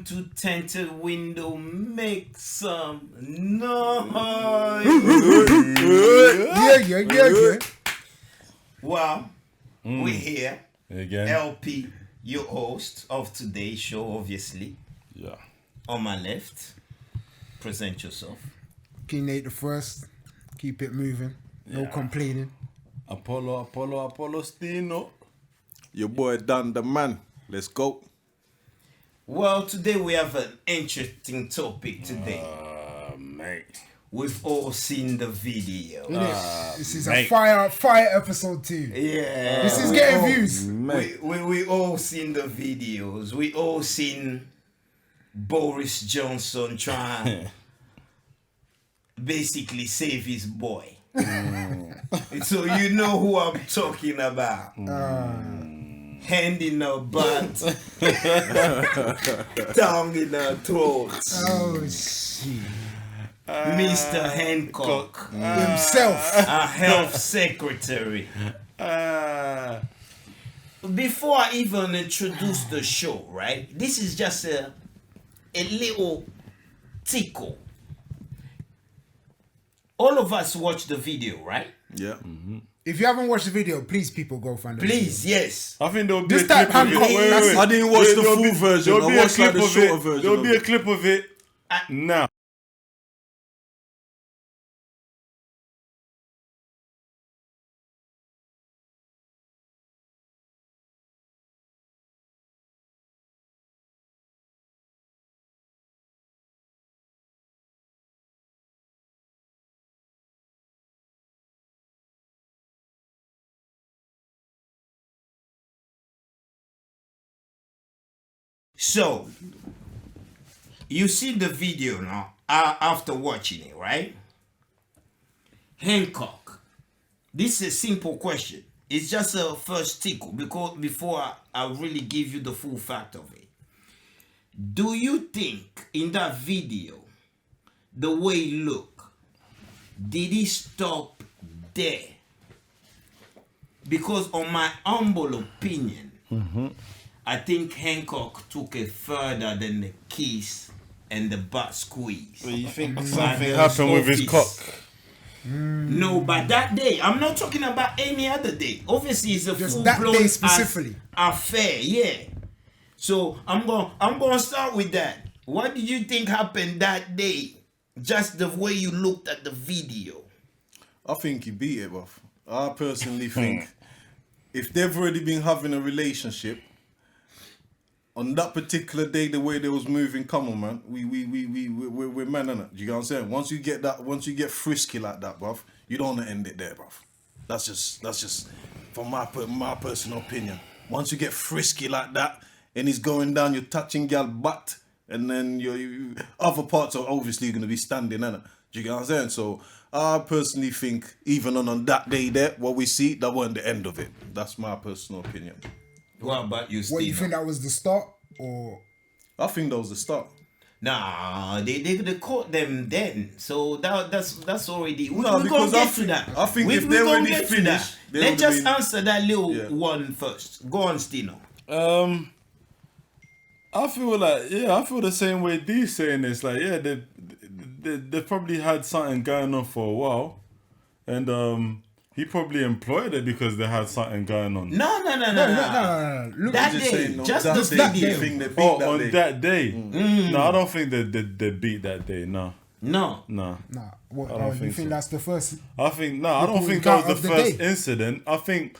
welcome to Tainted Window. Make some noise. Yeah. Well, we're here. Again. LP, your host of today's show, obviously. Yeah. On my left, present yourself. King Nate the First. Keep it moving. No complaining. Apollo Stino. Your boy Don the man. Let's go. Well, today we have an interesting topic today. Mate. We've all seen the video. This is a fire episode too. Yeah. This is getting views. We all seen the videos. We all seen Boris Johnson trying basically save his boy. So you know who I'm talking about. Hand in her butt, tongue in her throat. Oh shit. Mr. Hancock Himself. our health secretary. Before I even introduce the show, right? This is just a little tickle. All of us watch the video, right? Yeah. If you haven't watched the video, please people go find the Please, yes. I think there'll be This a clip type of it. Hancock, that's it. I didn't watch the There'll full be- version. There'll I be a watched like clip the of shorter it. version. There'll of be a it. clip of it now. So, you see the video now after watching it, right? Hancock. This is a simple question. It's just a first tickle because before I really give you the full fact of it. Do you think in that video, the way he looked, did he stop there? Because on my humble opinion, I think Hancock took it further than the kiss and the butt squeeze. You think By something the happened with his office. cock? No, but that day, I'm not talking about any other day. Obviously, it's a Just full that blown day specifically. affair, yeah. So I'm gonna start with that. What did you think happened that day? Just the way you looked at the video. I think he beat it, bruv. I personally think if they've already been having a relationship, on that particular day, the way they was moving, come on, man, we're men, innit? Do you get what I'm saying? Once you get frisky like that, bruv, you don't want to end it there, bruv. That's just from my personal opinion. Once you get frisky like that, and he's going down, you're touching gal butt, and then your other parts are obviously going to be standing, innit? Do you get what I'm saying? So I personally think even on that day there, what we see, that wasn't the end of it. That's my personal opinion. What about you, Steve? What, you think that was the start? Or I think that was the start. Nah, they caught them then. So that's already. We're No, gonna because get to that. I think if we they gonna already get to finished, that. they Let's would've just been- answer that little Yeah. one first. Go on, Stino. I feel the same way D's saying this. Like, yeah, they probably had something going on for a while, and he probably employed it because they had something going on. No. Look, That Just day, saying, no, just that the day, video. thing they beat Oh, that on day. that day? No, I don't think they beat that day. No. No. nah. What, I don't you think think so. that's the first? I don't think that was the first incident. I think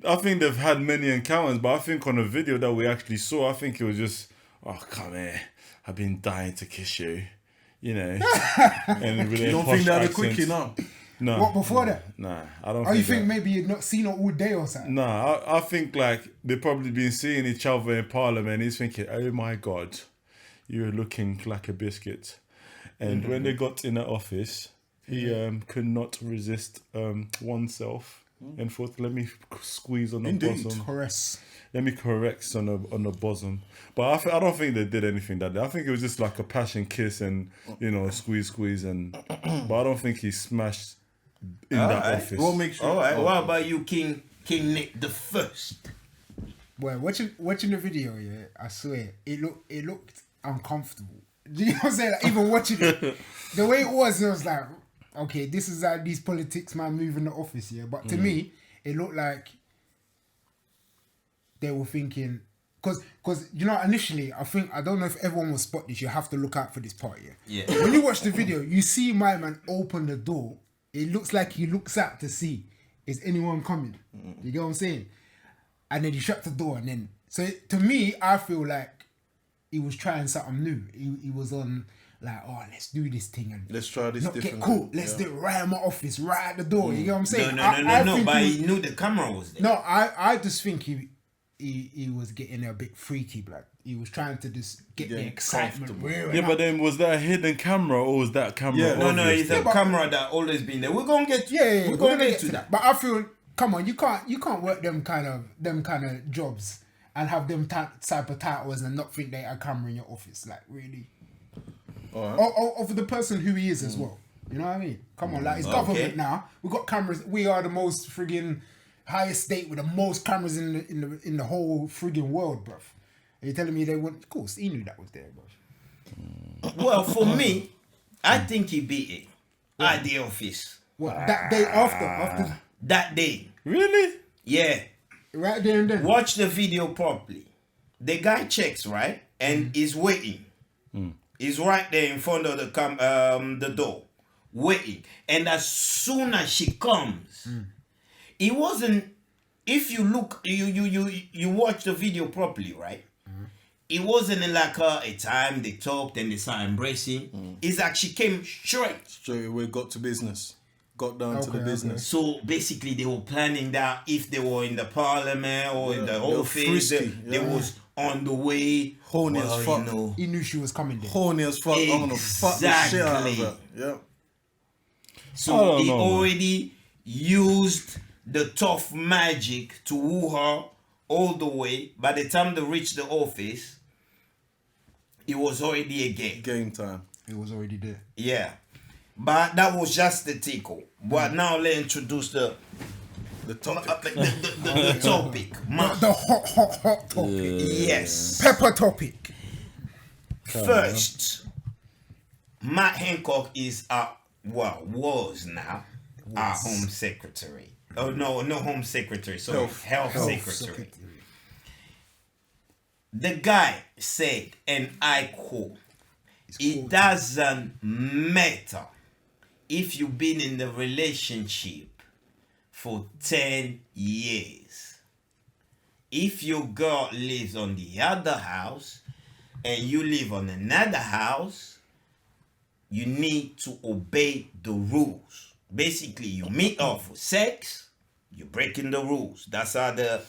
they've had many encounters, but I think on the video that we actually saw, I think it was just, oh, come here, I've been dying to kiss you, you know. And really You don't think they're the quickie now? No. What before that? Nah, I don't. Oh, you that. think maybe you'd not seen it all day or something? Nah, I think like they've probably been seeing each other in Parliament. He's thinking, oh my God, you're looking like a biscuit. And when they got in the office, he could not resist oneself and thought, let me squeeze on the Indeed. bosom. Caress. Let me correct on the bosom. But I don't think they did anything that day. I think it was just like a passion kiss and, you know, squeeze and... But I don't think he smashed in that Alright. office. What makes you? Alright, what about you, King Nick the First? Well, watching the video, yeah, I swear it looked. uncomfortable. Do you know what I'm saying? Like, even watching it, the way it was like, okay, this is how these politics man move in the office, yeah. But to me, it looked like they were thinking, because you know, initially, I don't know if everyone will spot this. You have to look out for this part, yeah. Yeah. When you watch the video, you see my man open the door. It looks like he looks out to see, is anyone coming? You get what I'm saying? And then he shut the door, and then to me, I feel like he was trying something new. He was on like, oh, let's do this thing and Let's try this not different get caught. thing. Let's do it right in my office, right at the door. You get what I'm saying? No. think But he he knew the camera was there. no, I just think he was getting a bit freaky, like he was trying to just get the excitement. Yeah, but then was that a hidden camera or was that camera? Yeah. No, obvious? it's a camera that always been there. We're gonna get Yeah, we're gonna get to that. But I feel, come on, you can't work them kind of jobs and have them type of titles and not think they are a camera in your office. Like, really? Or for the person who he is as well. You know what I mean? Come on, like, it's government now. We've got cameras. We are the most friggin' highest state with the most cameras in the whole friggin' world, bruv. Are you telling me they want? Of course, he knew that was there, bruv. Well, for me, I think he beat it at the office. What, that day after That day. Really? Yeah. right there and then. Watch the video properly. The guy checks, right? And is waiting. He's right there in front of the door. Waiting. And as soon as she comes, it wasn't, if you look, you watch the video properly, right? It wasn't like a time they talked and they started embracing. It's like she came straight away, got to business. Got down to the business. So basically, they were planning that if they were in the parliament or in the office, they was on the way. Horny as fuck. You know, He knew she was coming there. Horny as fuck. I'm gonna fuck the shit out of her. Yeah. So he already used the tough magic to woo her all the way. By the time they reached the office, it was already a game. Game time. It was already there. Yeah. But that was just the tickle. But now let's introduce the topic. The topic. The hot topic. Yes. Pepper topic. First, Matt Hancock is was now our Home Secretary. Oh no, Home Secretary. Sorry, Health Secretary. The guy said, and I quote, "It doesn't matter if you've been in the relationship for 10 years. If your girl lives on the other house and you live on another house, you need to obey the rules. Basically, you meet her for sex, you're breaking the rules. That's how the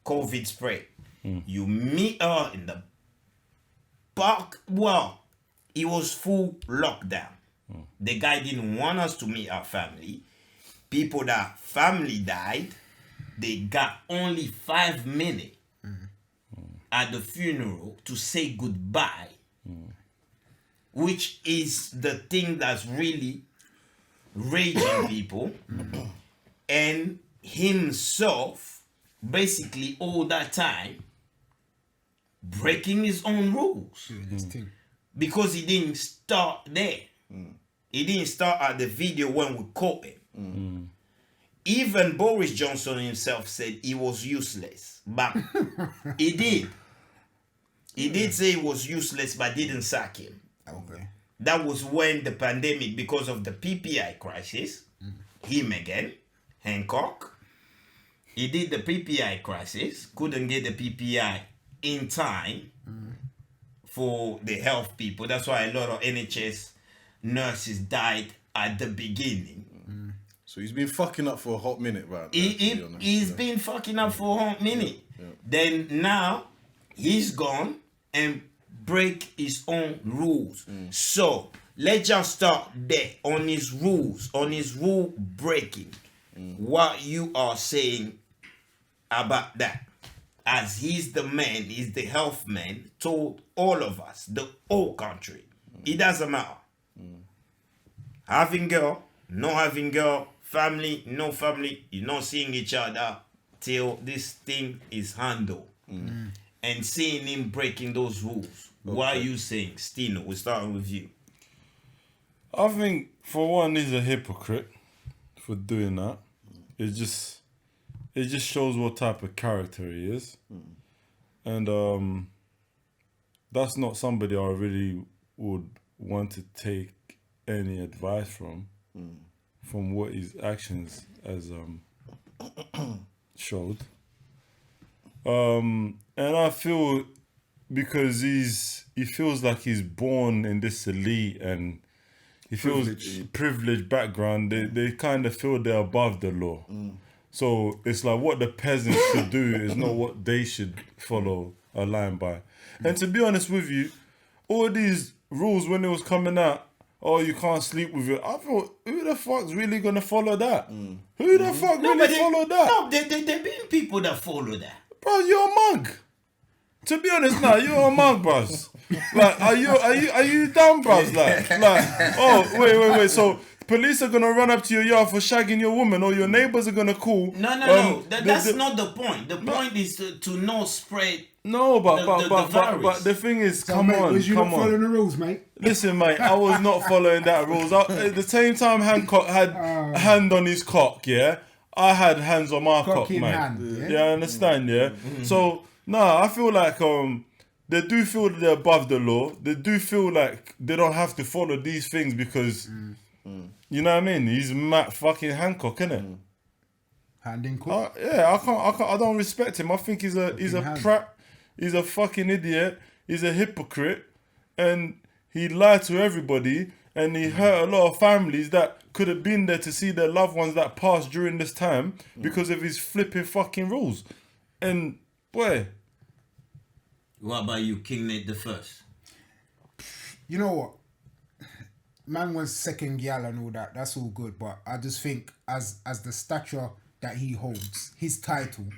COVID spread. You meet her in the park. Well, it was full lockdown. The guy didn't want us to meet our family. People that family died, they got only 5 minutes at the funeral to say goodbye, which is the thing that's really raging people. And himself, basically all that time, breaking his own rules. Because he didn't start there. He didn't start at the video when we caught him. Even Boris Johnson himself said he was useless. But he did. He did say he was useless, but didn't sack him. Okay. That was when the pandemic, because of the PPI crisis, him again, Hancock, he did the PPI crisis, couldn't get the PPI in time for the health people. That's why a lot of NHS nurses died at the beginning. So he's been fucking up for a hot minute, right? He's been fucking up for a hot minute. Then now he's gone and break his own rules. So let's just start there on his rules, on his rule breaking. What you are saying about that? As he's the man, he's the health man, told all of us, the whole country, it doesn't matter. Having girl, no having girl, family, no family, you're not seeing each other till this thing is handled. And seeing him breaking those rules. Why are you saying, Stino? We're starting with you. I think, for one, he's a hypocrite for doing that. It just shows what type of character he is. And that's not somebody I really would want to take any advice from what his actions has showed. And I feel because he feels like he's born in this elite and he feels privileged background, they kind of feel they're above the law. So it's like what the peasants should do is not what they should follow a line by. And to be honest with you, all these rules when it was coming out, oh, you can't sleep with your... I thought, who the fuck's really going to follow that? Who the fuck really follow that? No, there been people that follow that. Bro, you're a mug. To be honest now, you're a mug, bros. Like, are you dumb, bros? Like, oh, wait. So police are gonna run up to your yard for shagging your woman, or your neighbors are gonna call. No. That's not the point. The point is to not spread. No, but the thing is, So, come mate, on. was you not following the rules, mate? Listen, mate, I was not following that rules. At the same time, Hancock had hand on his cock, yeah? I had hands on my cock, in mate. hand, I understand, yeah? So, I feel like they do feel that they're above the law. They do feel like they don't have to follow these things because, you know what I mean? He's Matt fucking Hancock, innit? Hand in court. I don't respect him. I think he's a prat. He's a fucking idiot. He's a hypocrite. And he lied to everybody. And he hurt a lot of families that could have been there to see their loved ones that passed during this time because of his flipping fucking rules. And, boy. What about you, King Nate the First? You know what? Man was second gal and all that. That's all good. But I just think as the stature that he holds, his title,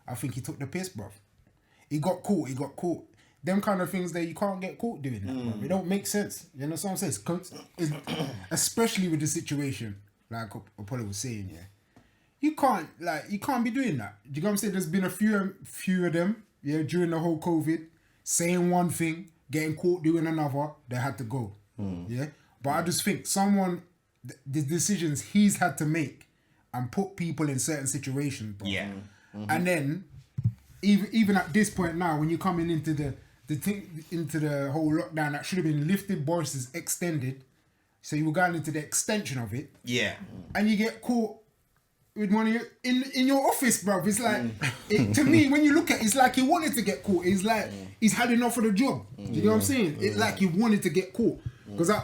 I think he took the piss, bruv. He got caught. Them kind of things that you can't get caught doing that, bruv. It don't make sense. You know what I'm saying? Especially with the situation, like Apollo was saying, yeah. You can't be doing that. Do you know what I'm saying? There's been a few of them, yeah, during the whole COVID, saying one thing, getting caught doing another, they had to go. Yeah. But I just think the decisions he's had to make and put people in certain situations, bro. Yeah. And then even at this point now, when you're coming into the whole lockdown that should have been lifted versus extended, so you were going into the extension of it. Yeah. And you get caught with one of your in your office, bruv. It's like to me, when you look at it, it's like he wanted to get caught. It's like he's had enough of the job. Do you know what I'm saying? It's like he wanted to get caught. Because I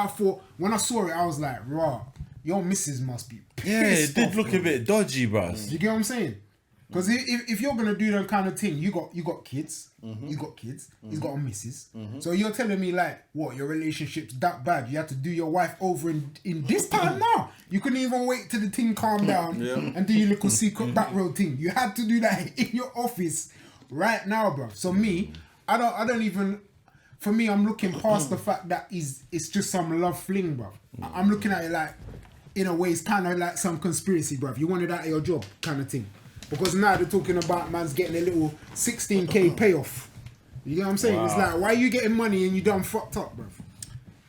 thought when I saw it, I was like, raw, your missus must be pissed. Yeah, it did off, look bro. a bit dodgy, bros. You get what I'm saying? Because if you're gonna do that kind of thing, you got kids, he's got a missus. So you're telling me like, what, your relationship's that bad? You had to do your wife over in this time now. You couldn't even wait till the thing calmed down and do your little secret back road thing. You had to do that in your office right now, bro. So me, I don't even. For me, I'm looking past the fact that it's just some love fling, bro. I'm looking at it like, in a way, it's kind of like some conspiracy, bro. You wanted out of your job kind of thing. Because now they're talking about man's getting a little 16k payoff. You know what I'm saying? Wow. It's like, why are you getting money and you done fucked up, bro?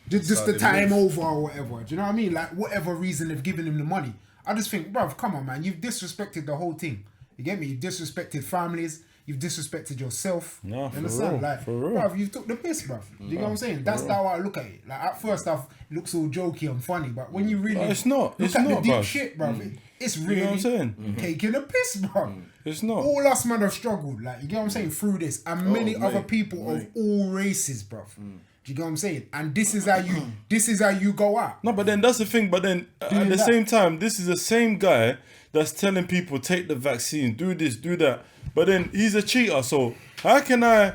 Just the time over or whatever. Do you know what I mean? Like, whatever reason they've given him the money. I just think, bruv, come on, man. You've disrespected the whole thing. You get me? You've disrespected families. You've disrespected yourself. No, you understand? real, like, bruv, you took the piss, bruv. You know what I'm saying? That's how I look at it. Like, at first, it looks all jokey and funny, but when you really it's not. look It's at not, the deep bruv. shit, bruv, it's really You know what I'm saying? taking a piss, bruv. It's not. All us man have struggled, like, you get what I'm saying, through this, and many other people of all races, bruv. Do you get what I'm saying? And this is how you go out. No, but then that's the thing. But then at the same time, this is the same guy that's telling people take the vaccine, do this, do that. But then he's a cheater. So how can I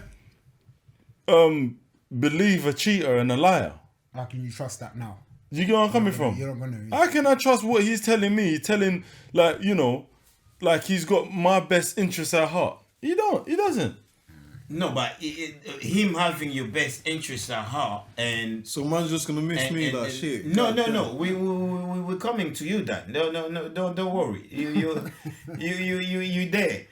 believe a cheater and a liar? How can you trust that now? You get where I'm coming from? You're not gonna. How can I trust what he's telling me? Telling, like, you know, like he's got my best interests at heart. He doesn't. No, but him having your best interests at heart, and so man's just gonna miss me that shit. No. We're coming to you, Dan. No, don't worry. You there.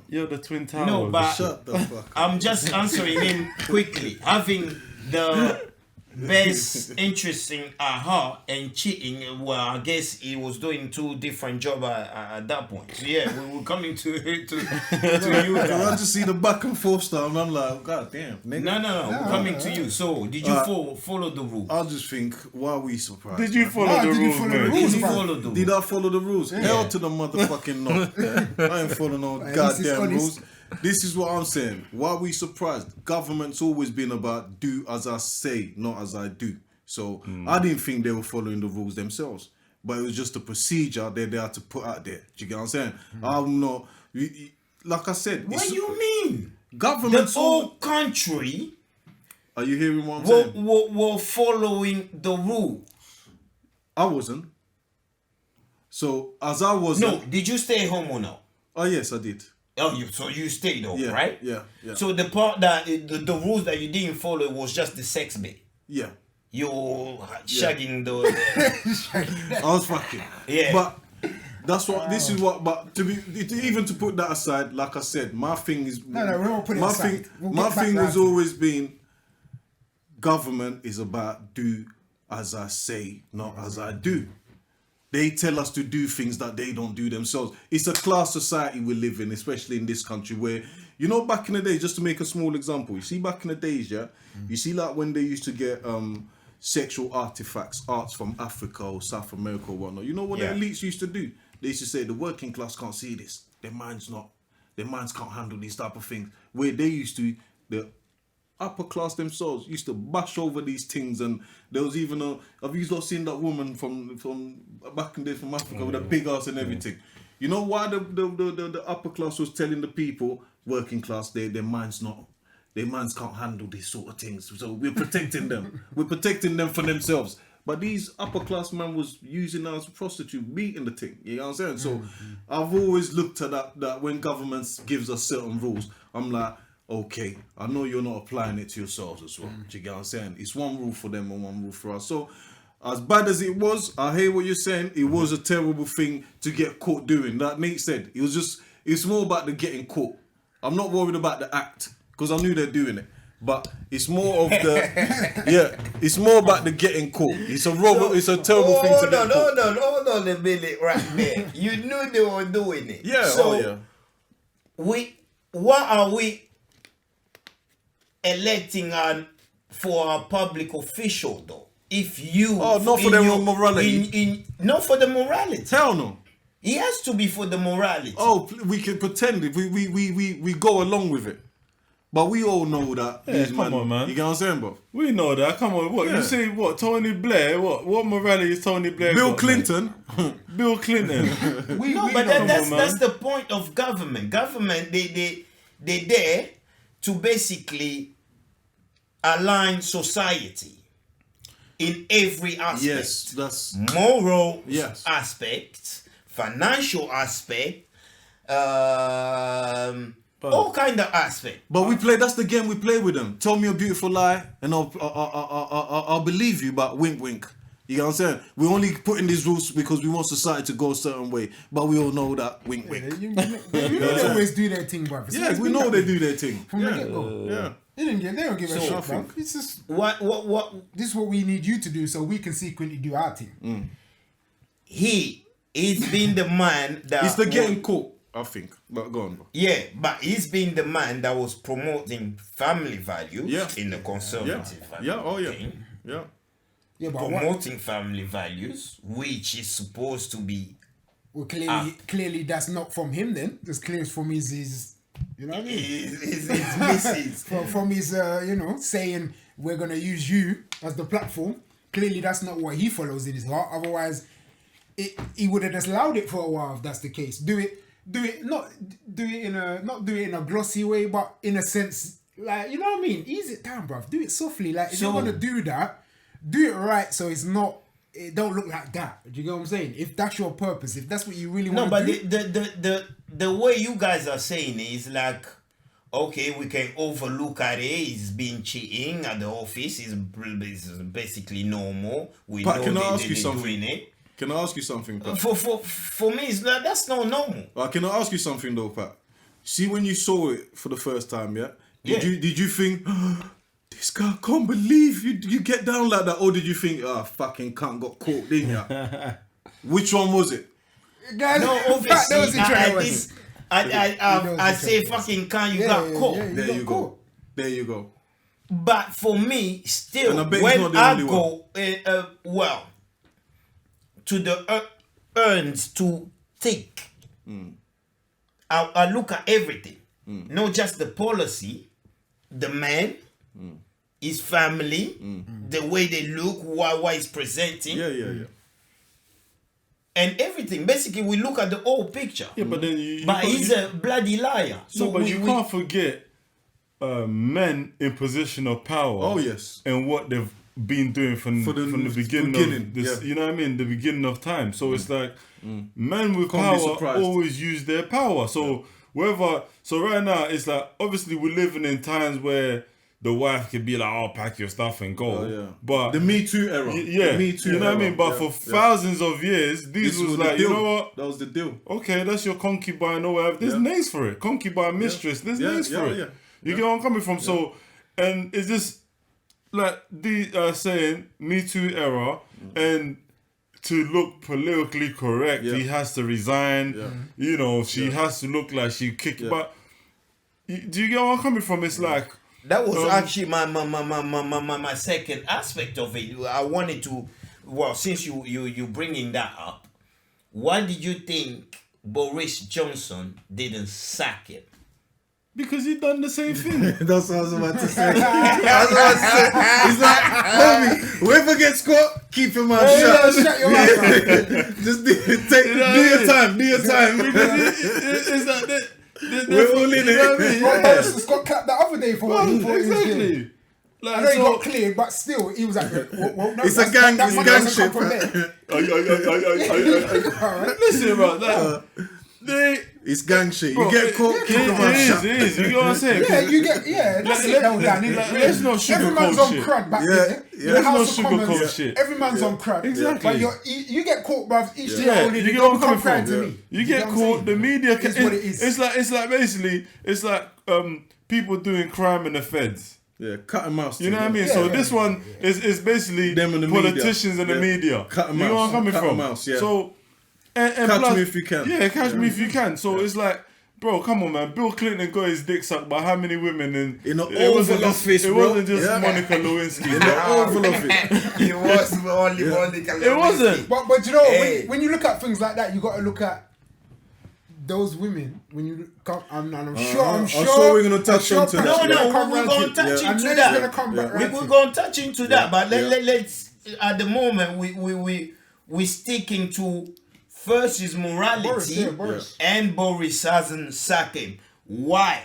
You're the Twin Towers. No, but Shut the fuck up. I'm just answering him quickly. Having the best interest in her and cheating, well, I guess he was doing 2 different jobs at that point. So yeah, we were coming to you. I just see the back and forth stuff and I'm like, God damn. Nigga. No, we're coming to you. So did you follow the rules? I just think, why are we surprised? Did you follow the rules, man? Did I follow the rules? Hell to the motherfucking no. I ain't following no goddamn rules. This is what I'm saying. Why are we surprised? Government's always been about do as I say, not as I do. So I didn't think they were following the rules themselves. But it was just a procedure they had to put out there. Do you get what I'm saying? I'm not... Like I said... What do you mean? Government... The whole country... Are you hearing what I'm saying? Were following the rules. I wasn't. So, as I wasn't... No, did you stay home or no? Oh, yes, I did. Oh, so you stayed home, right? Yeah. So the part that the rules that you didn't follow was just the sex bit. Yeah. You shagging the I was fucking. Yeah. But that's what this is what. But even to put that aside, like I said, my thing is we won't put it aside. My thing has always been government is about do as I say, not as I do. They tell us to do things that they don't do themselves. It's a class society we live in, especially in this country where, you know, back in the day, just to make a small example, you see back in the days, you see like when they used to get sexual artifacts, arts from Africa or South America or whatnot, you know what the elites used to do? They used to say the working class can't see this. Their minds can't handle these type of things. Where they used to, the upper class themselves used to bash over these things, and there was even have you not seen that woman from back in the day from Africa with a big ass and everything? You know why the upper class was telling the people, working class, their minds can't handle these sort of things, so we're protecting them. We're protecting them for themselves. But these upper class man was using her as a prostitute, beating the thing. You know what I'm saying? So I've always looked at that when government gives us certain rules, I'm like, okay, I know you're not applying it to yourselves as well. Do you get what I'm saying? It's one rule for them and one rule for us. So, as bad as it was, I hear what you're saying. It was a terrible thing to get caught doing. Like Nate said, it's more about the getting caught. I'm not worried about the act, because I knew they're doing it. But it's more of the, it's more about the getting caught. It's a terrible thing to get caught. Hold on a minute right there. You knew they were doing it. Yeah, so what are we electing on for a public official though? If you not for their morality. Not for the morality. Hell no. It has to be for the morality. Oh, we can pretend if we go along with it. But we all know that. Yeah, come on, man. You get what I'm saying, bro? We know that. Come on, what? Yeah. You say what? Tony Blair? What morality is Tony Blair? Bill got, Clinton. Bill Clinton. That's the point of government. Government, they there to basically align society in every aspect. Yes, that's moral aspect, financial aspect, all kind of aspect. But we play. That's the game we play with them. Tell me a beautiful lie, and I'll believe you. But wink, wink. You know what I'm saying? We're only putting these rules because we want society to go a certain way. But we all know that wink, wink. They always do their thing, bro. Yeah, we know they do their thing. From the get-go. Yeah. They don't give a shit, bro. It's just what this is what we need you to do so we can secretly do our thing. He's been the man that it's the getting caught, I think. But go on, bro. Yeah, but he's been the man that was promoting family values in the conservative thing. Yeah, but promoting family values, which is supposed to be clearly that's not from him then. It's clear from his you know what I mean? His missus. from his saying we're gonna use you as the platform. Clearly that's not what he follows in his heart. Otherwise he would have just allowed it for a while if that's the case. Not do it in a glossy way, but in a sense, like, you know what I mean? Ease it down, bruv. Do it softly. Like, if you want to do that, do it right so it don't look like that. Do you get what I'm saying? If that's your purpose, if that's what you really want to do. No, but the way you guys are saying it is like, okay, we can overlook at it. He's been cheating at the office. It's basically normal. We Pat, know can I ask they're you something? doing it. Can I ask you something, Pat? For me, it's like, that's not normal. Can I ask you something though, Pat? See when you saw it for the first time, yeah? Yeah. Did you think, this guy can't believe you get down like that? Or did you think, fucking cunt got caught, didn't ya? Which one was it? Guys, No, obviously, I I say fucking cunt, you got caught. There you go. There you go. But for me, still, And I bet he's when not the I only go, to the urns to take, I look at everything, not just the policy, the man, his family, the way they look, why he's presenting, Yeah. and everything. Basically, we look at the whole picture. Yeah, but then you But he's a bloody liar. So you can't forget men in position of power. Oh, yes. And what they've been doing from the beginning of this, yeah. you know what I mean, the beginning of time. So it's like men with Can't be power surprised. always use their power. So so right now it's like obviously we're living in times where the wife could be like, "Oh, pack your stuff and go." Oh, yeah. But The Me Too era. yeah, The Me Too you know what I era. mean. But Yeah, for yeah. thousands of years, This was the like, deal. you know what? That was the deal. Okay, that's your concubine or whatever. There's names for it. Concubine, mistress. There's names for it. Yeah. You get where I'm coming from. So, and is this like the saying Me Too era and to look politically correct, he has to resign. Yeah. You know, she has to look like she kick. But do you get where I'm coming from? It's like that was actually my second aspect of it. I wanted to, since you bringing that up, why did you think Boris Johnson didn't sack him? because he done the same thing. That's what I was about to say. He's like, homie, whoever gets caught, keep your mouth shut. Shut your mouth. Just do your time. It's like We're all in it. Boris got clapped the other day for what he thought he was doing. exactly. Like, I know he got cleared, but still, he was like, well, no, It's a gang shit. Listen, bro. It's gang shit. You get caught, keep your mouth shut. It is. You get what I'm saying? Yeah, you get, that's it, though, Dan. Let's not Everyone's sugarcoat on shit. crud back Yeah, there. yeah. In the Let's House not of Commons, sugarcoat shit. everyone's on crud. Exactly. But you get caught, bruv, each day Yeah, only. you They get don't what I'm come coming crying to from. me. You get know what I'm caught. saying? The media. It's what it is. It's like basically. It's like people doing crime in the feds. Yeah, cut them out. You know what I mean? Yeah, so yeah, this one is basically Them and the politicians media. and the Yeah. media. Cut 'em you know out. where I'm coming Cut 'em from? out, yeah. So and Catch plus, me if you can. Yeah, catch me if you can. So it's like, bro, come on, man. Bill Clinton got his dick sucked by how many women? And In the it wasn't Oval just- Office, It bro. wasn't just Yeah. Monica Lewinsky. In the Oval Office. It was only Monica It wasn't. But you know, Hey. when you look at things like that, you got to look at those women. When you come, I'm sure we're gonna touch on to that. No, Patrick's no, come we're round going to to it. touch I know into he's that. gonna come back round to We're it. going to touch into that, but Yeah. let's at the moment we sticking to first is morality, Boris. and Boris hasn't sacked him. Why?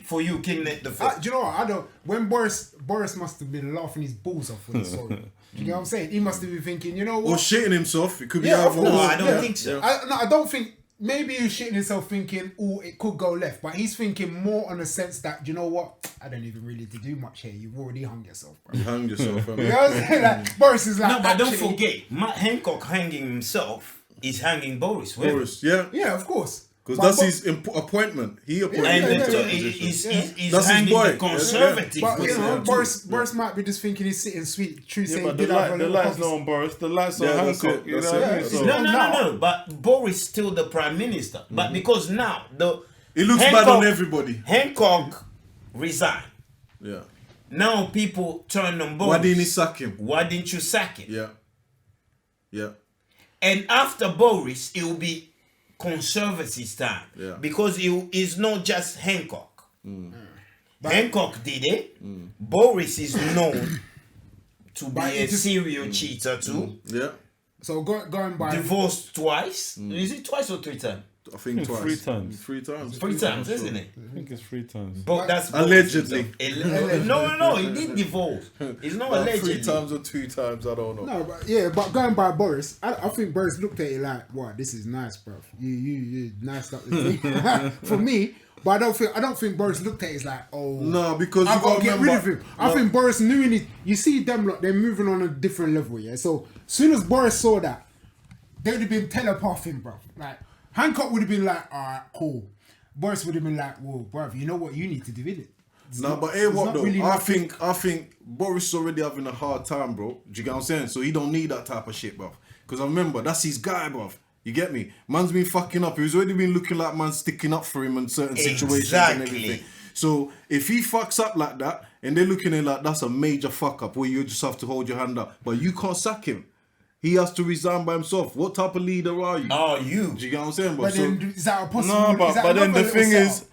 For you, King Net the First. Do you know what? I don't. When Boris must have been laughing his balls off when he saw it. You know what I'm saying? He must have been thinking, you know Or what? shitting himself. It could be Yeah, of either course. No, or. I don't think so. I don't think. Maybe he's shitting himself thinking, oh, it could go left. But he's thinking more on the sense that, you know what? I don't even really need to do much here. You've already hung yourself, bro. You hung yourself. You know what I'm saying? Like, Boris is like, No, but don't actually- forget, Matt Hancock hanging himself is hanging Boris. Boris, yeah. Yeah, of course. Because But- that's his appointment. He appointed And him to so that position. he's That's his hanging boy. the conservative. But you know, person. Boris might be just thinking he's sitting sweet, true Yeah, saying, but did have a the little light's coffee. not on Boris. The light's on Yeah, that's Hancock. it, You know that's what I it. mean? So, No. But Boris still the prime minister. But because now It looks bad on everybody. Hancock resigned. Yeah. Now people turn on Boris. Why didn't he sack him? Why didn't you sack him? Yeah. Yeah. And after Boris, it will be conservative time. Yeah. Because it is not just Hancock. Hancock did it. Boris is known to be But a it just- serial cheater too. Yeah. So going by Divorced twice. Is it twice or 3 times? I think twice. 3 times. 3 times. 3 times, isn't it? I think it's 3 times. But that's Allegedly. No, he didn't divorce. It's not allegedly. 3 times or 2 times, I don't know. No, but going by Boris, I think Boris looked at it like, "Wow, this is nice, bro. You nice up the thing." For me, but I don't think Boris looked at it as like, "Oh, No, because I've you got got to get rid of him." I think Boris knew in it. You see them lot, they're moving on a different level, yeah. So soon as Boris saw that, they would have been telepathing, bro. Like Hancock would have been like, "All right, cool." Boris would have been like, "Whoa, bruv, you know what you need to do with it." But what though? Really I think Boris is already having a hard time, bro. Do you get what I'm saying? So he don't need that type of shit, bro. Because I remember that's his guy, bro. You get me? Man's been fucking up. He's already been looking like man sticking up for him in certain situations and everything. So if he fucks up like that, and they're looking at it like that's a major fuck up where you just have to hold your hand up, but you can't sack him. He has to resign by himself. What type of leader are you? Are you? Do you get what I'm saying? But then, is that a possible? No, but then the thing is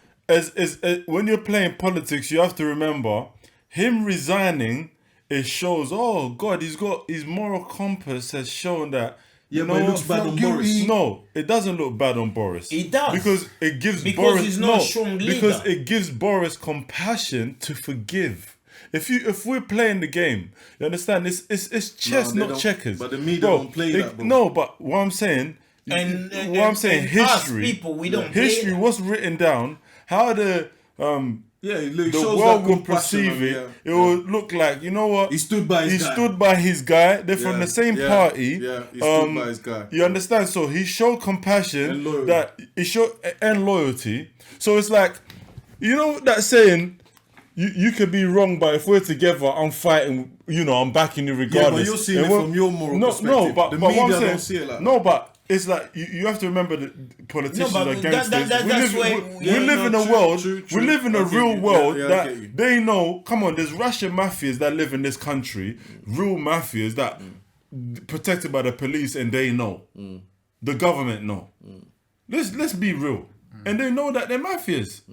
when you're playing politics, you have to remember him resigning. It shows, oh God, his moral compass has shown that. Yeah, but it looks bad on Boris. No, it doesn't look bad on Boris. It does because it gives Boris he's not a strong leader. Because it gives Boris compassion to forgive. If we're playing the game, you understand? It's chess, not checkers. But the media don't play that, bro. No, but what I'm saying, history. People, we don't history was written down. How the the world will perceive it. Yeah. It will look like, you know what? He stood by his guy. They're from the same party. Yeah, he stood by his guy. You understand? So he showed compassion And loyalty. and loyalty. So it's like, you know that saying, you could be wrong, but if we're together, I'm fighting, I'm backing you regardless. Yeah, but you're seeing it from your moral perspective. No, but the media what I'm saying, don't see it like no, but it's like you have to remember that politicians are gangsters. We live in a world. We live in a real world that they know. Come on, there's Russian mafias that live in this country, real mafias that protected by the police, and they know. The government know. Let's be real, and they know that they're mafias.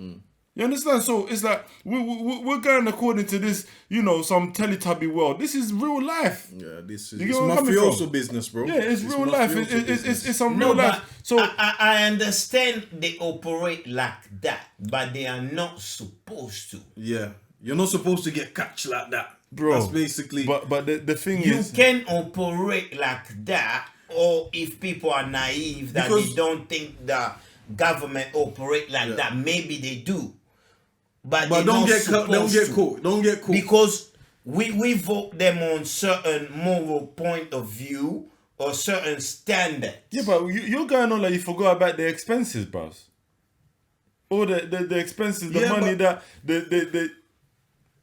You understand? So it's like we're going according to this, some Teletubby world. This is real life. Yeah, this is mafioso business, bro. Yeah, it's real life. It's some real life. So I understand they operate like that, but they are not supposed to. Yeah, you're not supposed to get catch like that, bro. That's basically. But the thing is, you can operate like that, or if people are naive that they don't think the government operate like that, maybe they do. But don't get caught. Don't get caught. Because we vote them on certain moral point of view or certain standard. Yeah, but you're going on like you forgot about the expenses, bros. All the expenses, the money that the.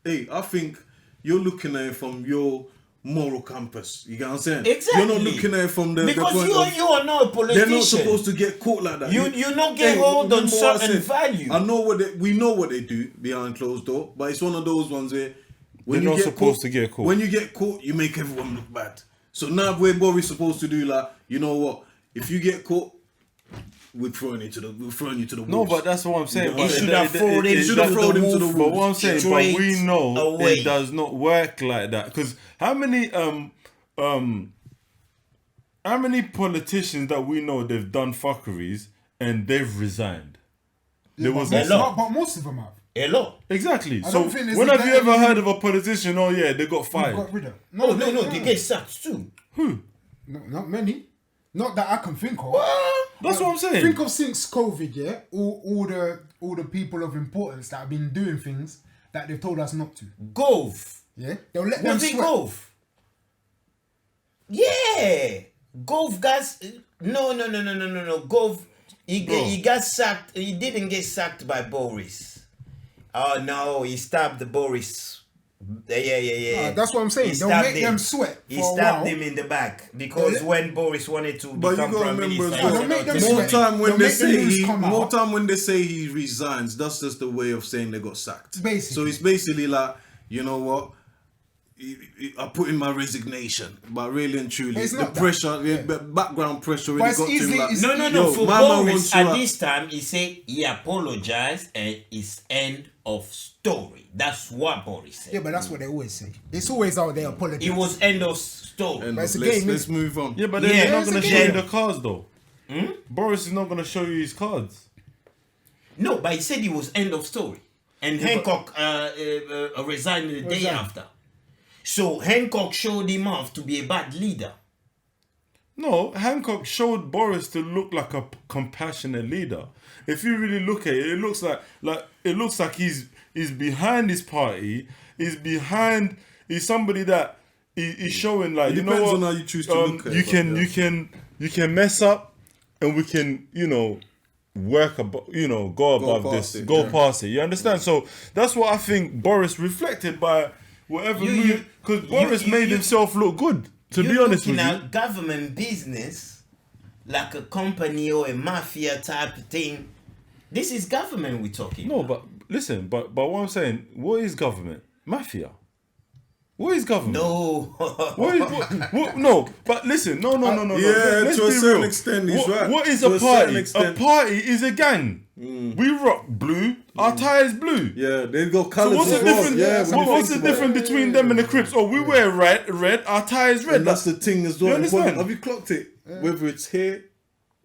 Hey, I think you're looking at it from your moral compass. You get what I'm saying? Exactly. You're not looking at it from the because point you are not a politician. They're not supposed to get caught like that. You not get hold on certain value. I know we know what they do behind closed door, but it's one of those ones where when they're not supposed to get caught. When you get caught, you make everyone look bad. So now where Boris supposed to do like, you know what? If you get caught, we're throwing you to the wolves. No, but that's what I'm saying. You should have thrown him to the wolves. But what I'm saying, but we know it does not work like that. Because how many politicians that we know they've done fuckeries and they've resigned? There was a lot, but most of them have. A lot. Exactly. So when have you ever heard of a politician? Oh yeah, they got fired. Got rid of. No, they get sacked too. Who? No, not many. Not that I can think of. That's what I'm saying. Think of since COVID, yeah, all the people of importance that have been doing things that they've told us not to. Gove. Yeah, they'll let them sweat. Gove? Yeah, Gove guys. No. Gove. He got sacked. He didn't get sacked by Boris. Oh no, he stabbed Boris. Yeah. That's what I'm saying. They'll make them sweat. He stabbed him in the back because when Boris wanted to become prime minister, they'll make them more sweat. More time when they say he resigns, that's just the way of saying they got sacked. Basically. So it's basically like, you know what? I put in my resignation, but really and truly, the pressure, the background pressure really got to him. Like, no. For Boris, at this time, he said he apologized and it's end of story. That's what Boris said. Yeah, but that's what they always say. It's always out there apologizing. It was end of story. Let's move on. Yeah, but they're not going to show you the cards though. Boris is not going to show you his cards. No, but he said it was end of story. And Hancock resigned the day after. So Hancock showed him off to be a bad leader. No, Hancock showed Boris to look like a compassionate leader. If you really look at it, it looks like he's behind his party. He's somebody that he's showing like, you know what? Depends on how you choose to look at it. You can mess up, and we can go above past this, it, go yeah. past it. You understand? So that's what I think Boris reflected by whatever move, because Boris made himself look good. To be honest with looking you, at government business like a company or a mafia type of thing. This is government we're talking. no, but listen, but what I'm saying, what is government? Mafia. What is government? No. What, no, but listen, no. Yeah, Let's to a be certain real. extent, he's What- right. What is To a a certain party? A extent. party is a gang. We rock blue. Our tie is blue. Yeah, they go So colours what's the as well. difference? Yeah, when you what's the think about it. difference between them and the Crips? Oh, we wear red. Our tie is red. And that's the thing as well. You understand? Have you clocked it? Whether it's here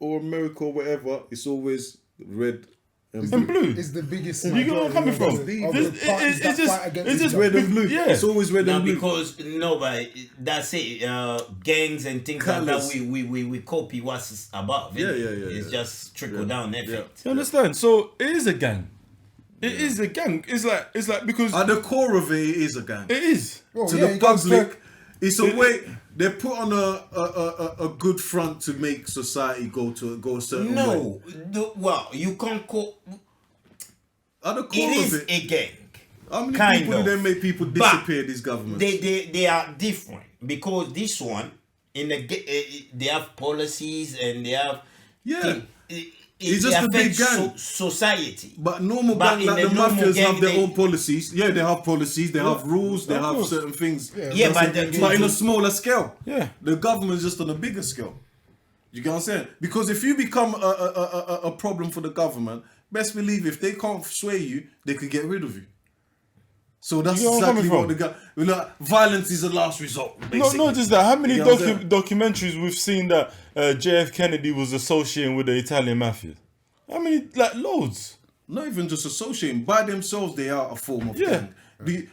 or America or whatever, it's always red and blue. Is the biggest. You get where I'm coming from? It's just red and blue. Yeah. It's always red No, and blue. because but that's it. Gangs and things like Colours. that. We copy what's above. Yeah, innit? yeah. It's just trickle down effect. You understand? So it is a gang. It is a gang. It's like because At the core of it is a gang. it is. To the public, it's a way they put on a good front to make society go a certain way. No, well, you can't call. At the core It of is it, a gang. how many kind people of. do they make people But disappear? These governments. They are different because this one they have policies and they have It's just a big gang. Society. But normal But gang, in like the the normal mafias, gang, have their they- own policies. Yeah, they have policies, they have rules, they of have course. certain things. Yeah, But in a smaller scale. Yeah. The government's just on a bigger scale. You get what I'm saying? Because if you become a problem for the government, best believe if they can't sway you, they could get rid of you. So that's You know where I'm exactly coming what the violence is the last resort. Basically. Not just that. How many You know what I'm saying? documentaries we've seen that JF Kennedy was associating with the Italian mafia? How many? Like loads. Not even just associating. By themselves, they are a form of Yeah. gang.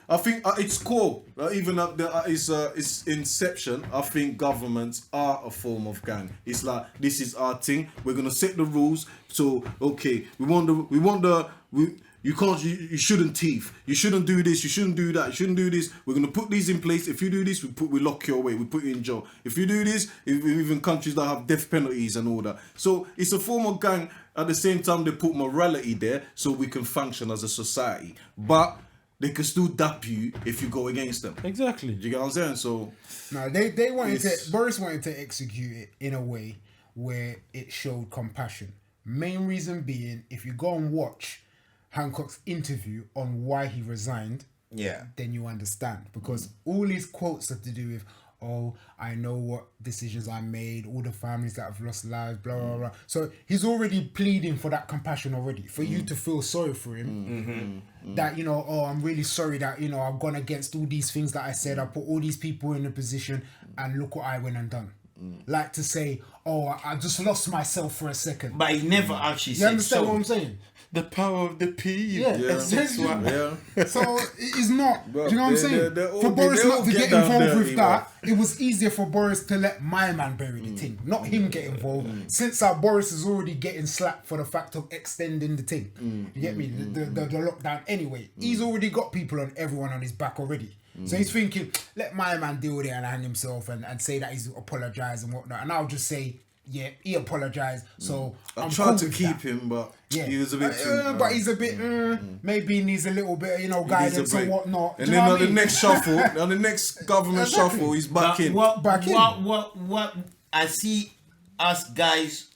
I think at its core, even at its inception, I think governments are a form of gang. It's like, this is our thing. We're gonna set the rules. So okay, you shouldn't thief. You shouldn't do this. You shouldn't do that. You shouldn't do this. We're gonna put these in place. If you do this, we lock you away. We put you in jail. If you do this, even countries that have death penalties and all that. So it's a form of gang. At the same time, they put morality there so we can function as a society. But they can still dap you if you go against them. Exactly. Do you get what I'm saying? So No, they wanted It's- to. Boris wanted to execute it in a way where it showed compassion. Main reason being, if you go and watch Hancock's interview on why he resigned, Yeah. then you understand, because all his quotes have to do with, oh, I know what decisions I made, all the families that have lost lives, blah blah blah. So he's already pleading for that compassion already, for you to feel sorry for him. That, you know, oh, I'm really sorry that, you know, I've gone against all these things that I said. I put all these people in a position, and look what I went and done. Like to say, oh, I just lost myself for a second. But he never actually You said understand so. what I'm saying? The power of the P. Yeah. yeah. So it's not. Bro, do you know what I'm they- saying? they're all- For Boris they not all to get get down involved dirty, with that, it was easier for Boris to let my man bury the thing, not him get involved. Since Boris is already getting slapped for the fact of extending the thing. You get me? The lockdown. Anyway, he's already got people on everyone on his back already. So he's thinking, let my man deal with it and hang himself and say that he's apologised and whatnot. And I'll just say, yeah, he apologised. So I I'm tried cool to with keep that. him, but Yeah, he was a bit too. but he's a bit. Maybe he needs a little bit, you know, he needs a guidance and break. whatnot. And Do you then know on what I the mean? next shuffle, on the next government Exactly. shuffle, he's back But in. what I see us guys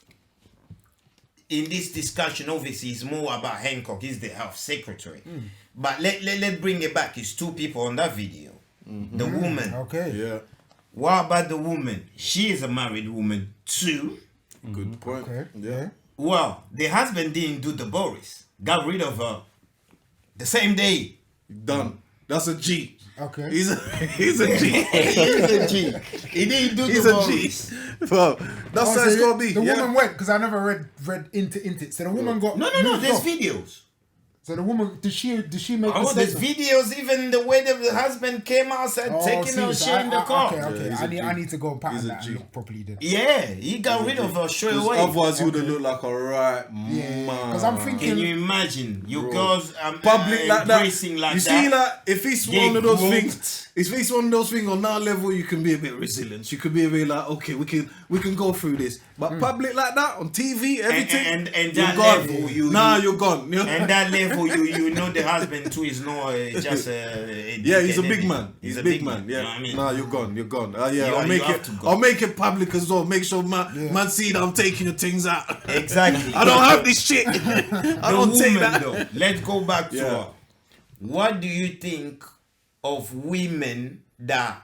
in this discussion, obviously it's more about Hancock, he's the health secretary. But let's bring it back. It's two people on that video. The woman. Okay. Yeah, What about the woman? She is a married woman too. good point. Okay. Yeah. Well, the husband didn't do the Boris. Got rid of her the same day. Done. That's a G. Okay. He's a G. He's a G. He didn't do He's the a G. Boris. Well, that's Oh, how so it's gonna be. The Yeah. woman went, because I never read into it. So the woman got No. moved There's off. videos. So the woman did she make a Oh, there's statement? videos. Even the way the husband came outside taking her see, shit in the car. Okay. he's a G. I need to go and pattern He's a that G. and look properly then. Yeah, he got rid of her straight away. Otherwise, he would have looked like a right Yeah, man. 'cause I'm thinking- Can you imagine your Bro. girls Public like that. embracing like you that? see, like if it's Get one of those groped. things, It's one of those things on our level you can be a bit resilient. You can be a bit like, okay, we can go through this. But public like that, on TV, everything, and you're that gone. level, you're gone. And that level, you know the husband too is not just yeah, he's a big man. He's a big man. Yeah. You know what I mean? Nah, you're gone. You're gone. I'll make it public as well. Make sure man see that I'm taking your things out. Exactly. I don't have this shit. I don't take that. Though, let's go back to her. What do you think of women that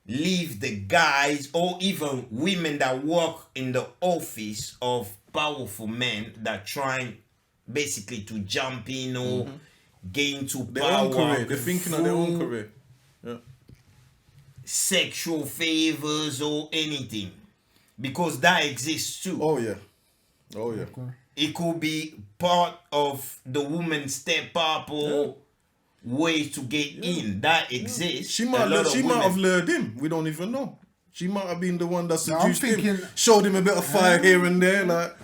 leave the guys, or even women that work in the office of powerful men that trying basically to jump in or gain to Their power? own career. They're thinking of their own career. Yeah. Sexual favors or anything, because that exists too. Oh yeah. Okay. It could be part of the woman's step up or way to get in. That exists. She might have lured him. We don't even know. She might have been the one that seduced him. Showed him a bit of fire here and there, like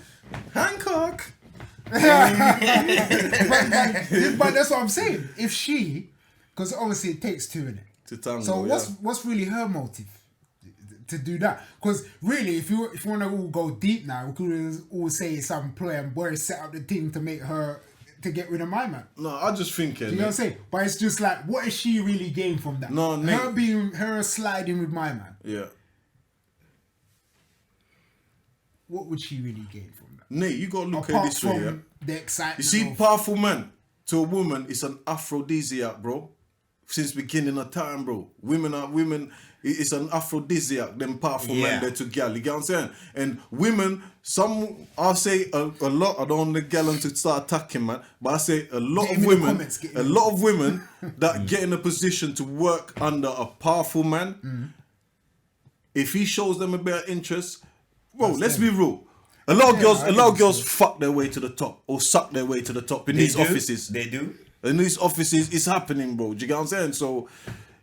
Hancock. But that's what I'm saying. If she, because obviously it takes two in it. To tango, so what's really her motive to do that? Because really, if you want to all go deep now, we could all say some play and boy set up the thing to make her to get rid of my man. No, I just think you know what I'm saying? But it's just like, what is she really gain from that? No, her sliding with my man. Yeah. What would she really gain from that? Nate, you gotta look at it this way, yeah. The excitement. You see, powerful man to a woman is an aphrodisiac, bro. Since beginning of time, bro. Women. It's an aphrodisiac. Them powerful men there to gal. You get what I'm saying? And women, I'll say a lot. I don't want the gal to start attacking, man. But I say a lot of women that get in a position to work under a powerful man. If he shows them a bit of interest, bro, let's be real. A lot of girls fuck their way to the top or suck their way to the top in these offices. They do. In these offices, it's happening, bro. Do you get what I'm saying? So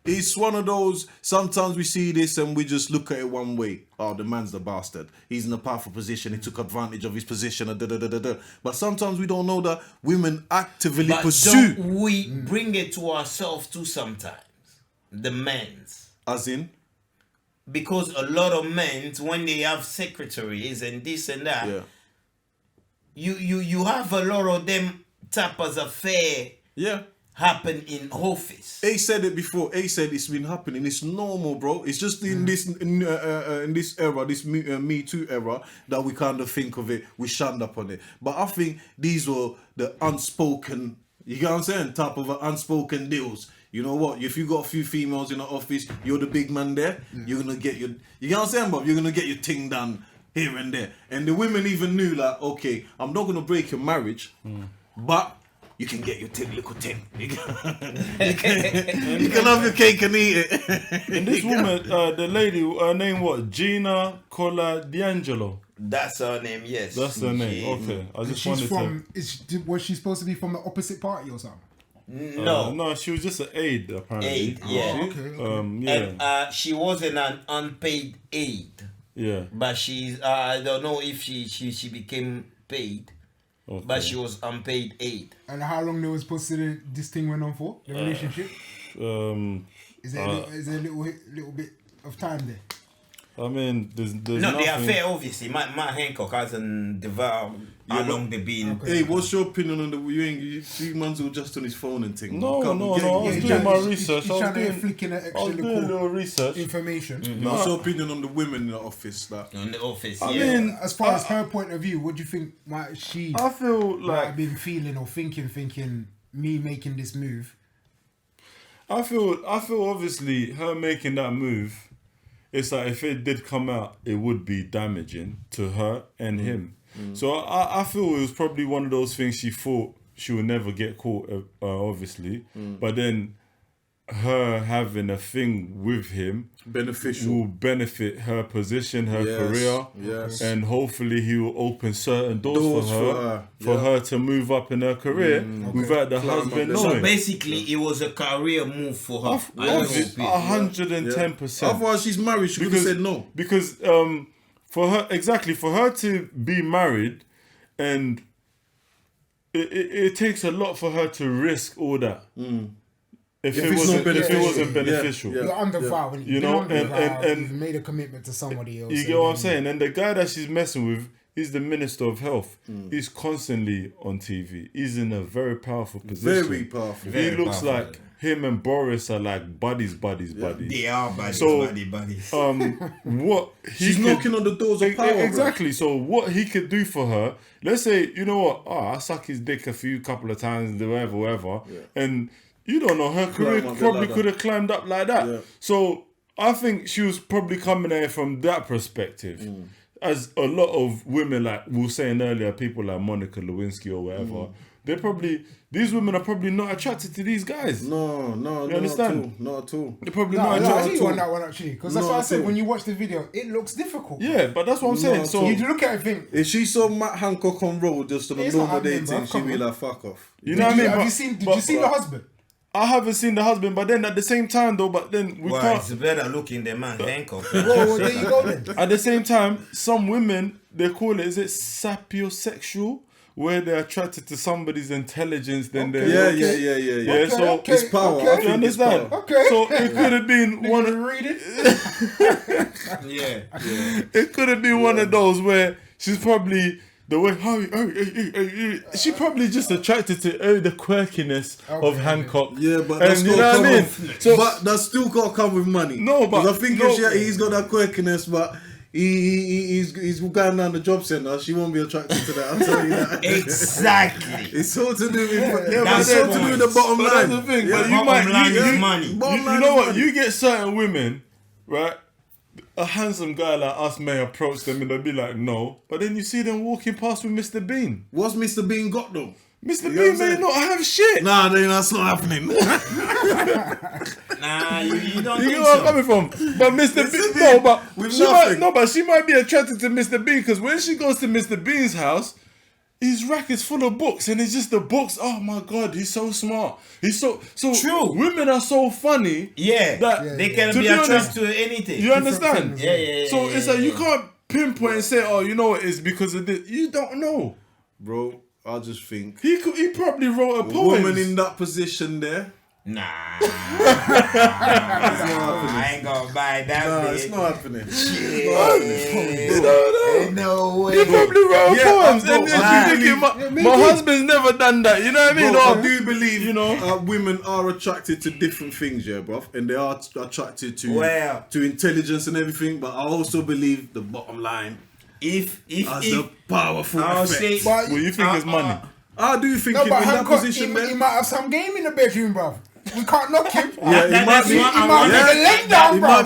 it's one of those, sometimes we see this and we just look at it one way. Oh, the man's the bastard. He's in a powerful position. He took advantage of his position. But sometimes we don't know that women actively pursue. Don't we bring it to ourselves too sometimes? The men's. As in? Because a lot of men, when they have secretaries and this and that, you have a lot of them type of affair happen in office. A said it before. A said it's been happening. It's normal, bro. It's just in this era, this Me Too era, that we kind of think of it. We shunned up on it. But I think these were the unspoken, you get what I'm saying, type of unspoken deals. You know what? If you got a few females in the office, you're the big man there. You're gonna get you get what I'm saying, Bob? You're gonna get your thing done here and there. And the women even knew, like, okay, I'm not gonna break your marriage, but you can get your little thing. You can have your cake and eat it. And this woman, the lady, her name what? Gina Cola D'Angelo. That's her name, yes. That's her name. Okay, I just wanted to. Was she supposed to be from the opposite party or something? No, she was just an aide apparently. Aide, yeah. Oh, okay. And she wasn't an unpaid aide. Yeah. But she's I don't know if she became paid. Okay. But she was unpaid aide. And how long they was supposed to this thing went on for? The relationship? Is there a little bit of time there? I mean, there's no, nothing. they are fair, obviously. My Hancock hasn't developed how long they've been. Okay. Hey, what's your opinion on the you 3 months ago just on his phone and thing? No, I was doing my research. He's trying to flick in I was doing a little research. information. What's your opinion on the women in the office? In the office, I yeah. mean, as far as her point of view, what do you think she I feel might like have been feeling or thinking me making this move? I feel obviously her making that move, it's like if it did come out, it would be damaging to her and him. So I feel it was probably one of those things she thought she would never get caught, obviously. But then her having a thing with him will benefit her position, her career, and hopefully he will open certain doors for her to move up in her career without the husband knowing. So basically, it was a career move for her. 110%. Otherwise, she's married. She could have said no. Because for her to be married, and it takes a lot for her to risk all that. if it wasn't beneficial. You're under vow. You know, and you've made a commitment to somebody else. You get what I'm saying? And the guy that she's messing with, he's the Minister of Health. He's constantly on TV. He's in a very powerful position. Very powerful. He looks like him and Boris are like buddies. They are buddies, buddies. What she's knocking on the doors of power. Exactly. Bro. So what he could do for her, let's say, you know what? I suck his dick a couple of times, whatever. Yeah. And you don't know, her career probably could have climbed up like that. Yeah. So I think she was probably coming at it from that perspective. As a lot of women, like we were saying earlier, people like Monica Lewinsky or whatever, these women are probably not attracted to these guys. No, you understand? Not at all. They're probably not attracted to that one actually, because that's what I said. When you watch the video, it looks difficult. Yeah, but that's what I'm saying. So you look at it and think, if she saw Matt Hancock on road just on a normal day, she'd be like, "Fuck off." You know what I mean? Have you seen? Did you see the husband? I haven't seen the husband, but then at the same time though, we can't. It's better looking than man Hancock. Well, there you go then. At the same time, some women, they call it, is it sapiosexual? Where they're attracted to somebody's intelligence, then they're yeah. So it's power. You understand? Okay. So it could have been one of read it. It could have been one of those where she's probably the way she probably just attracted to the quirkiness of Hancock. Yeah, but that's you know what I mean. So, but that still got to come with money. No, but I think if he's got that quirkiness, but. He's going down the job centre. She won't be attracted to that. I'll tell you that. Exactly. It's all to do with the bottom line. That's the thing. Yeah, but you might money. You know what? You get certain women, right? A handsome guy like us may approach them and they'll be like, no. But then you see them walking past with Mr. Bean. What's Mr. Bean got though? Mr. Bean may not have shit. Nah, that's not happening. Nah, you don't. You know where I'm coming from. But Mr. Bean, she might be attracted to Mr. Bean because when she goes to Mr. Bean's house, his rack is full of books and it's just the books. Oh my God, he's so smart. He's so true. Women are so funny. That they can be attracted to anything. You understand? Yeah. So it's like you can't pinpoint and say, oh, you know what, it's because of this. You don't know, bro. I just think he probably wrote a poem. Woman in that position there. Nah. I ain't gonna buy that. Nah, it's not happening. No way. He probably wrote poems. My husband's never done that. You know what I mean? Bro, I do believe women are attracted to different things, yeah, bro, and they are attracted to intelligence and everything. But I also believe the bottom line. If the powerful effect. Well, you think it's money? I do think in that position, man. He might have some game in the bedroom, bro. We can't knock him. He might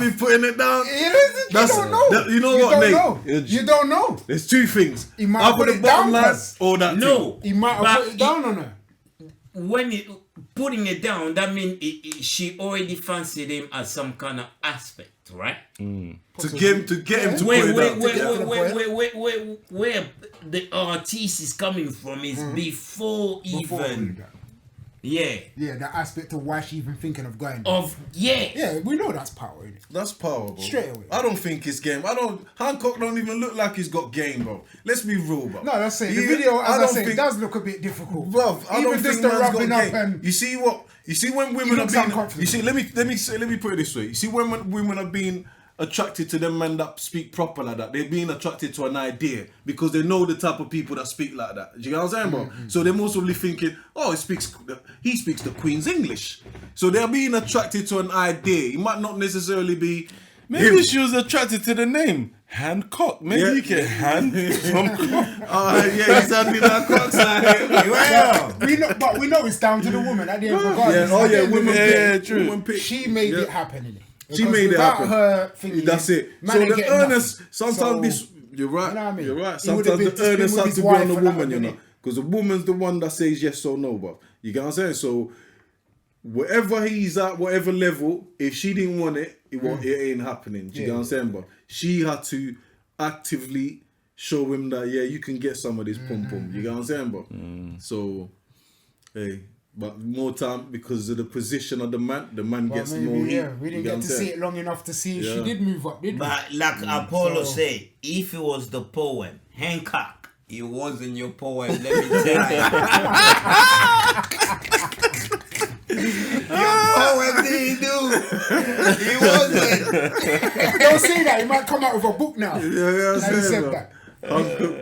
be putting it down. You don't know. You know what, Nate? You don't know. There's two things. He might put it down, or that. No, he might have put it down on her. When putting it down, that means she already fancied him as some kind of aspect, right? To get him to put it down. Where the artist is coming from is before even. Yeah, that aspect of why she even thinking of going. Yeah, we know that's power, innit? That's power, bro. Straight away. I don't think it's game. Hancock don't even look like he's got game, bro. Let's be real, bro. No, that's it. The video, as I say, does look a bit difficult, bro. I don't think man's got game. And you see when women are being. You see, let me put it this way. You see when women are being attracted to them men that speak proper like that. They're being attracted to an idea because they know the type of people that speak like that. Do you know what I'm saying, bro? So they're mostly thinking, he speaks the Queen's English. So they're being attracted to an idea. It might not necessarily be. Maybe she was attracted to the name Hancock. Maybe you get hand from cock. He's had me that cock side. But we know it's down to the woman at the end of the true. She made it happen, innit? She made it happen. Her thingy, that's it. So the earnest, sometimes you're right. You know what I mean? You're right. Sometimes the earnest has to be on the woman, you know, because the woman's the one that says yes or no. But you get what I'm saying? So wherever he's at, whatever level, if she didn't want it, it ain't happening. Do you get what I'm saying? But she had to actively show him that you can get some of this pum pum. You get what I'm saying? But so but more time because of the position of the man gets more heat. We didn't get to see it long enough to see if she did move up, did we? But like Apollo said, if it was the poem, Hancock, it wasn't your poem, let me tell you. Your what did he do? He wasn't. Don't say that. He might come out with a book now. Yeah, Now he said that.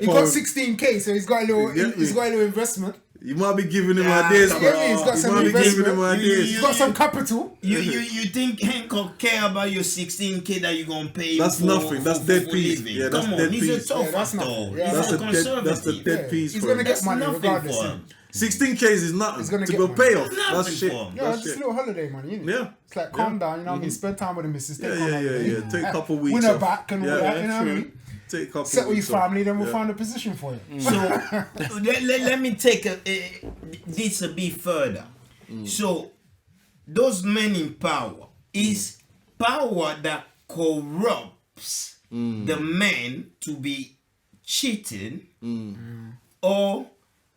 He got 16K, so he's got a little investment. You might be giving him ideas, bro. He's got some might be giving him investment. ideas. He's got some capital. You think Hank will care about your 16K that you're gonna pay? That's nothing. That's dead piece. Living? Yeah, that's Come on, dead he's piece. a tough that's dog. nothing. He's That's a a conservative. that's the dead piece. He's for gonna him. get money nothing regardless. for him. 16K is nothing. He's gonna to get go money. payoff. Nothing That's shit. for him. Yeah, That's just a shit. little holiday money, innit? Yeah. It's like calm down, you know what I mean? Spend time with the missus. Take Yeah. Take a couple weeks Win her off. back and all that, you know what I mean? Take a couple Settle weeks your off. family, then we'll Yeah. find a position for you. So let me take this a bit further. So those men in power is power that corrupts the men to be cheating, or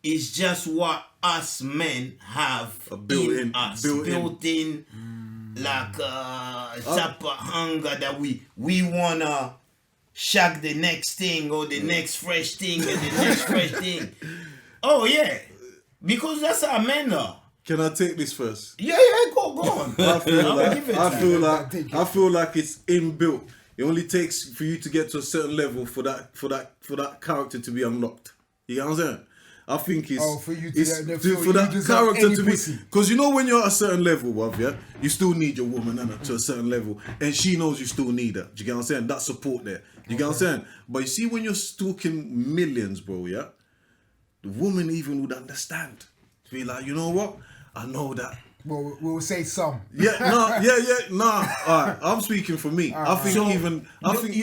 is just what us men have in us, built in like type of hunger that we wanna shag the next thing or the next fresh thing and the next fresh thing. Oh yeah, because that's how men are. Can I take this first? Yeah, go on. I feel like it's inbuilt. It only takes for you to get to a certain level for that character to be unlocked. You know what I'm saying? I think it's for you to it's feel for you that deserve character any to be, pussy. because you know when you're at a certain level, bruv, yeah, you still need your woman to a certain level, and she knows you still need her. Do you get what I'm saying? That support there. You get what I'm saying? But you see, when you're stalking millions, bro, yeah, the woman even would understand. Be like, you know what? I know that. Well, we'll say some. Nah. Alright, I'm speaking for me. I think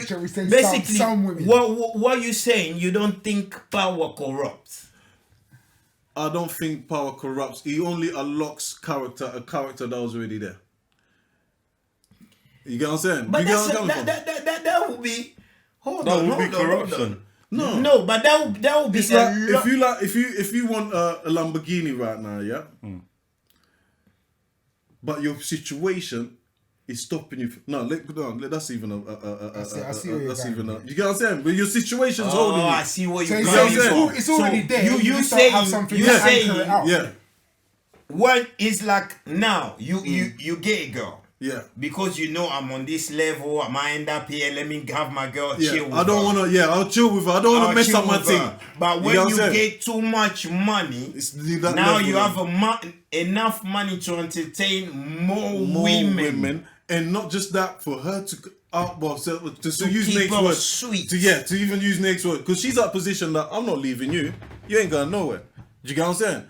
Shall we say Basically, some women? what you saying? You don't think power corrupts? I don't think power corrupts. He only unlocks a character that was already there. You get what I'm saying? But you get what I'm coming from? that would be. Hold That on, would be hold on. corruption. No, but that would be It's a like lot. if you want a Lamborghini right now, yeah, but your situation is stopping you. That's even a. I see where you're That's going even a. with You get what I'm saying? But your situation's Oh, holding you. I see what So you're it's, going saying? for. it's already there. You just don't saying have something you to anchor saying it out. Yeah, what is like now? You get a girl. yeah. Because you know I'm on this level, I might end up here. Let me have my girl chill with I don't her. want to. Yeah, I'll chill with her. I don't want I'll to mess chill up my with thing. her. But You when know what you I'm saying? get too much money, It's that now level you of- have enough money to entertain more women. And not just that, for her to use keep Nate's her word, sweet. to even use Nate's word, because she's at a position that I'm not leaving you. You ain't going nowhere. Do you get what I'm saying?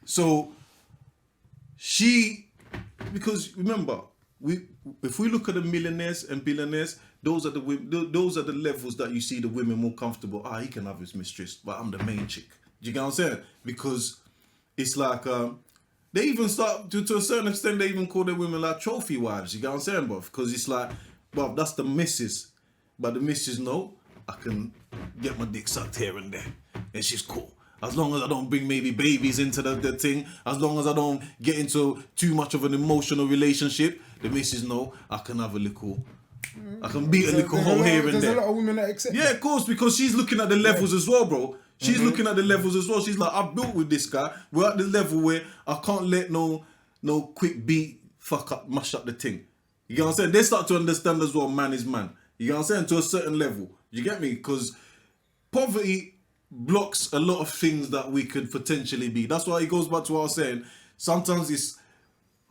So because remember, if we look at the millionaires and billionaires, those are the levels that you see the women more comfortable. He can have his mistress, but I'm the main chick. Do you get what I'm saying? Because it's like they even start to a certain extent. They even call their women like trophy wives. You get what I'm saying, bruv? Because it's like, bruv, that's the missus, but the missus know I can get my dick sucked here and there, and she's cool. As long as I don't bring maybe babies into the thing, as long as I don't get into too much of an emotional relationship, the missus know I can have a little, I can beat a little hole here and There's there. a lot of women that accept Yeah, of course, because she's looking at the levels as well, bro. She's looking at the levels as well. She's like, I've built with this guy. We're at the level where I can't let no quick beat mash up the thing. You get what I'm saying? They start to understand as well, man is man. You get what I'm saying? To a certain level. You get me? Because poverty blocks a lot of things that we could potentially be. That's why it goes back to what I was saying. Sometimes it's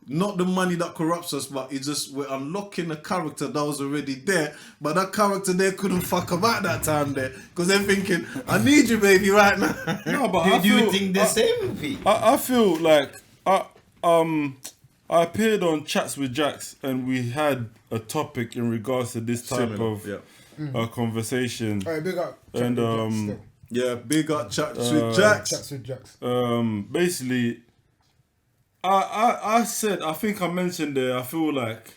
not the money that corrupts us, but it's just we're unlocking a character that was already there, but that character there couldn't fuck about that time there, because they're thinking, I need you, baby, right now. No, but Do you think the same, Pete? I feel like I appeared on Chats with Jax and we had a topic in regards to this type Similar, of yeah. conversation. All right, big up. And, Chat with Jax still. Yeah, big up Chats with Jax. Chats with Jax. Basically, I said, I think I mentioned there, I feel like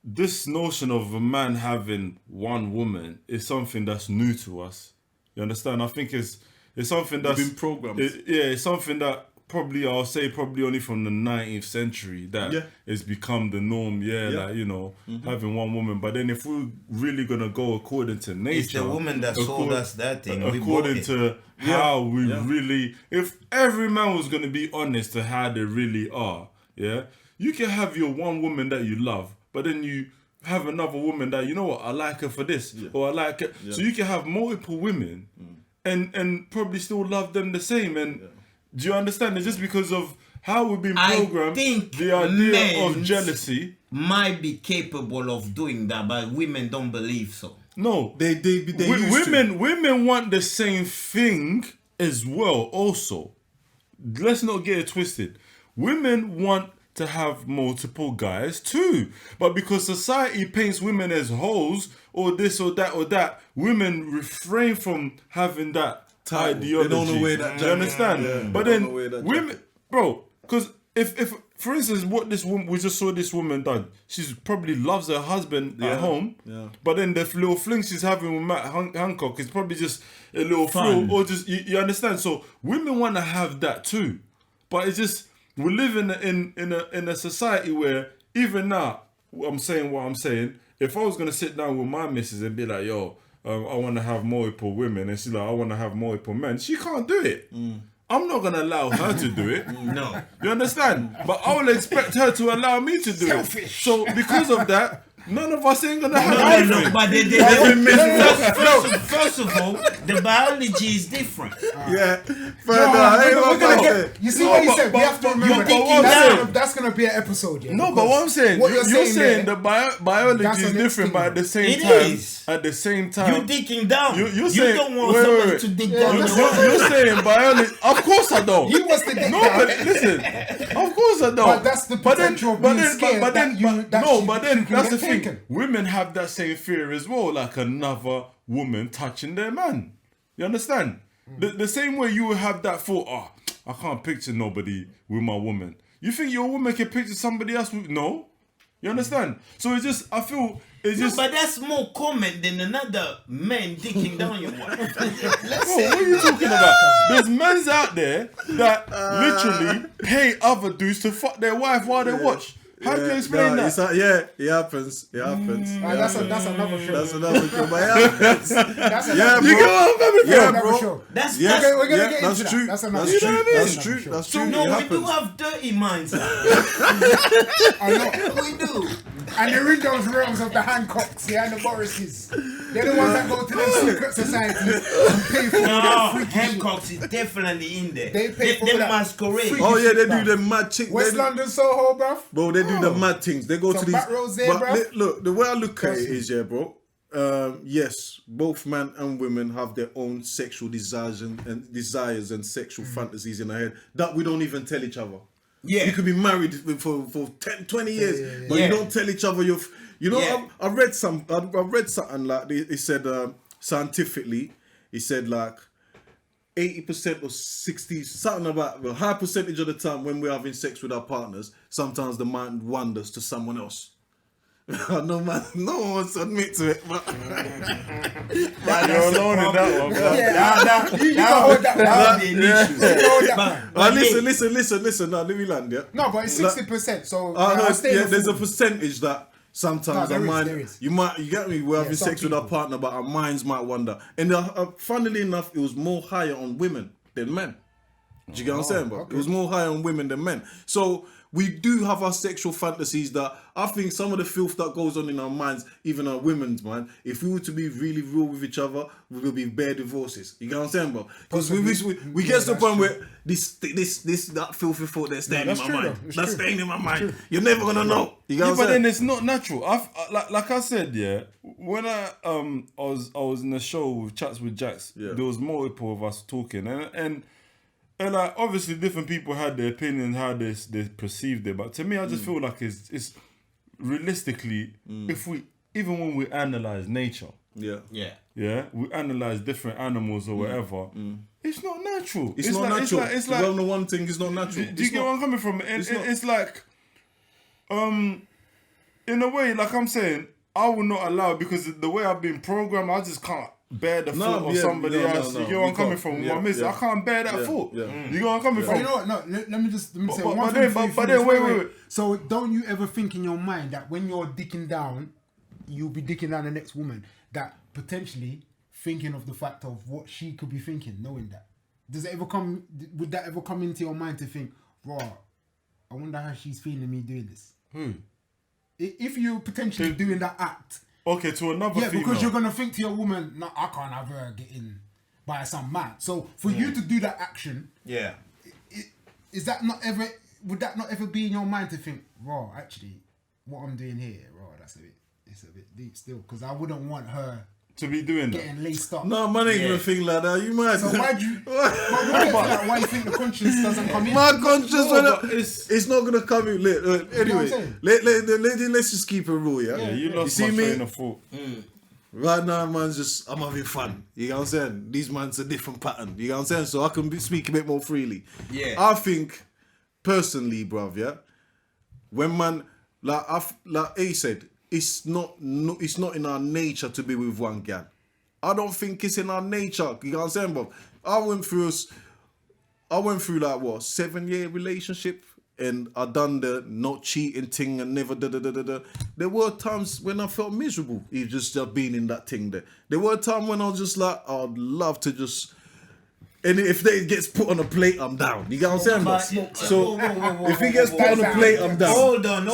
this notion of a man having one woman is something that's new to us. You understand? I think it's something that's been programmed. It's something that probably only from the 19th century that it's become the norm. Like, you know, having one woman. But then if we're really gonna go according to nature, it's the woman that sold us that thing. According to how we really, if every man was gonna be honest to how they really are, you can have your one woman that you love, but then you have another woman that, you know what, I like her for this, or I like her. So you can have multiple women and probably still love them the same. And do you understand? It's just because of how we've been programmed. I think the idea of jealousy might be capable of doing that, but women don't believe so. No, they women want the same thing as well. Also, let's not get it twisted. Women want to have multiple guys too, but because society paints women as hoes or this or that, women refrain from having that ideology. They don't know where that. Do you understand? Yeah, but then women, bro, because if for instance, what this woman, we just saw this woman done. She probably loves her husband at home, but then the little fling she's having with Matt Hancock is probably just a little fun, or just you understand. So women want to have that too, but it's just we live in a society where even now I'm saying what I'm saying. If I was gonna sit down with my missus and be like, yo, I want to have multiple women, and she's like, I want to have multiple men, she can't do it. I'm not going to allow her to do it. No. You understand? But I will expect her to allow me to do it. So because of that, none of us ain't going to have anything. No, but first of all, the biology is different. You see what he said? We have to remember that's going to be an episode. No, but what I'm saying, you're saying the biology is different, but at the same time, you're digging down. You're saying, don't want someone to dig down. You're saying biology. Of course I don't. He wants to dig down. But listen, of course I don't. But that's the potential of being scared. But then that's the thing. Women have that same fear as well, like another woman touching their man. You understand? The same way you would have that thought, I can't picture nobody with my woman. You think your woman can picture somebody else with... No. You understand? So it's just, I feel... But that's more common than another man dicking down your wife. What are you talking about? There's men out there that literally pay other dudes to fuck their wife while they watch. How do you explain that? It happens. That's another show. That's another show, but it happens. You get what I'm coming from? Bro. We're gonna get into true. That's another That's show. true. That's true. That's true. No, we do have dirty minds. I know. We do. And they're in those realms of the Hancocks, and the Morrises. They're the ones that go to them secret societies and pay for that freaky Hancocks is definitely in there. They pay for that masquerade. Oh yeah, they do the mad things. West London, Soho, bruv. Bro, they do the mad things. They go to these. Back roads there, bruv. Look, the way I look at it is, bro. Yes, both men and women have their own sexual desires and sexual fantasies in their head that we don't even tell each other. Yeah. You could be married for 10, 20 years, but you don't tell each other I read something like it said scientifically, it said like 80% or 60, something about a high percentage of the time when we're having sex with our partners, sometimes the mind wanders to someone else. No man, no one wants to admit to it, but you're alone in that one. Listen. Now, let me land. Yeah. No, but it's 60%. So there's a percentage that sometimes our mind, you get me. We're having sex with our partner, but our minds might wander. And funnily enough, it was more higher on women than men. Do you get what I'm saying, bro? Okay. It was more higher on women than men. So we do have our sexual fantasies that I think some of the filth that goes on in our minds, even our women's mind, if we were to be really real with each other, we will be bare divorces. You get what I'm saying, bro? Because we get to the point where that filthy thought that's staying in my mind. That's staying in my mind. You're never gonna know. You get what I'm saying? But then it's not natural. Like I said, when I was in a show with Chats with Jacks, there was multiple of us talking, and like obviously different people had their opinion how they perceived it, but to me I just feel like it's realistically if we even when we analyze nature, we analyze different animals or whatever, it's not natural. It's not natural. It's like well, the one thing is not natural. Do you get where I'm coming from? It's like in a way, like I'm saying, I will not allow, because the way I've been programmed, I just can't bear the thought of somebody else. You know where I'm coming from? My miss, I can't bear that thought. You know where I'm coming from? You know what? No, let me say one then, thing. but then, wait. So don't you ever think in your mind that when you're dicking down, you'll be dicking down the next woman, that potentially thinking of the fact of what she could be thinking, knowing that? Would that ever come into your mind to think, raw, I wonder how she's feeling me doing this? If you're potentially doing that act. Okay, to another female. Yeah, because you're going to think to your woman, no, I can't have her get in by some man. So for you to do that action, is that not ever, would that not ever be in your mind to think, raw, actually, what I'm doing here, raw, it's a bit deep still, because I wouldn't want her to be doing getting laced up. No, man ain't gonna think like that. You might. So why do you? Why you think the conscience doesn't come in? My conscience, it's not gonna come in. Anyway, let's just keep it real, yeah. Yeah, you lost my train of thought. Right now, man's I'm having fun. You know what I'm saying? These man's a different pattern. You know what I'm saying? So I can speak a bit more freely. Yeah. I think personally, bruv, yeah. When man, like A said. It's not in our nature to be with one gal. I don't think it's in our nature. You know what I'm saying, Bob? I went through like 7-year relationship, and I done the not cheating thing and never da. There were times when I felt miserable, even just being in that thing there. There were times when I was just like, I'd love to just. And if they gets put on a plate, I'm down. You get what I'm saying, boss? So if he gets put on a plate, I'm down. Hold on,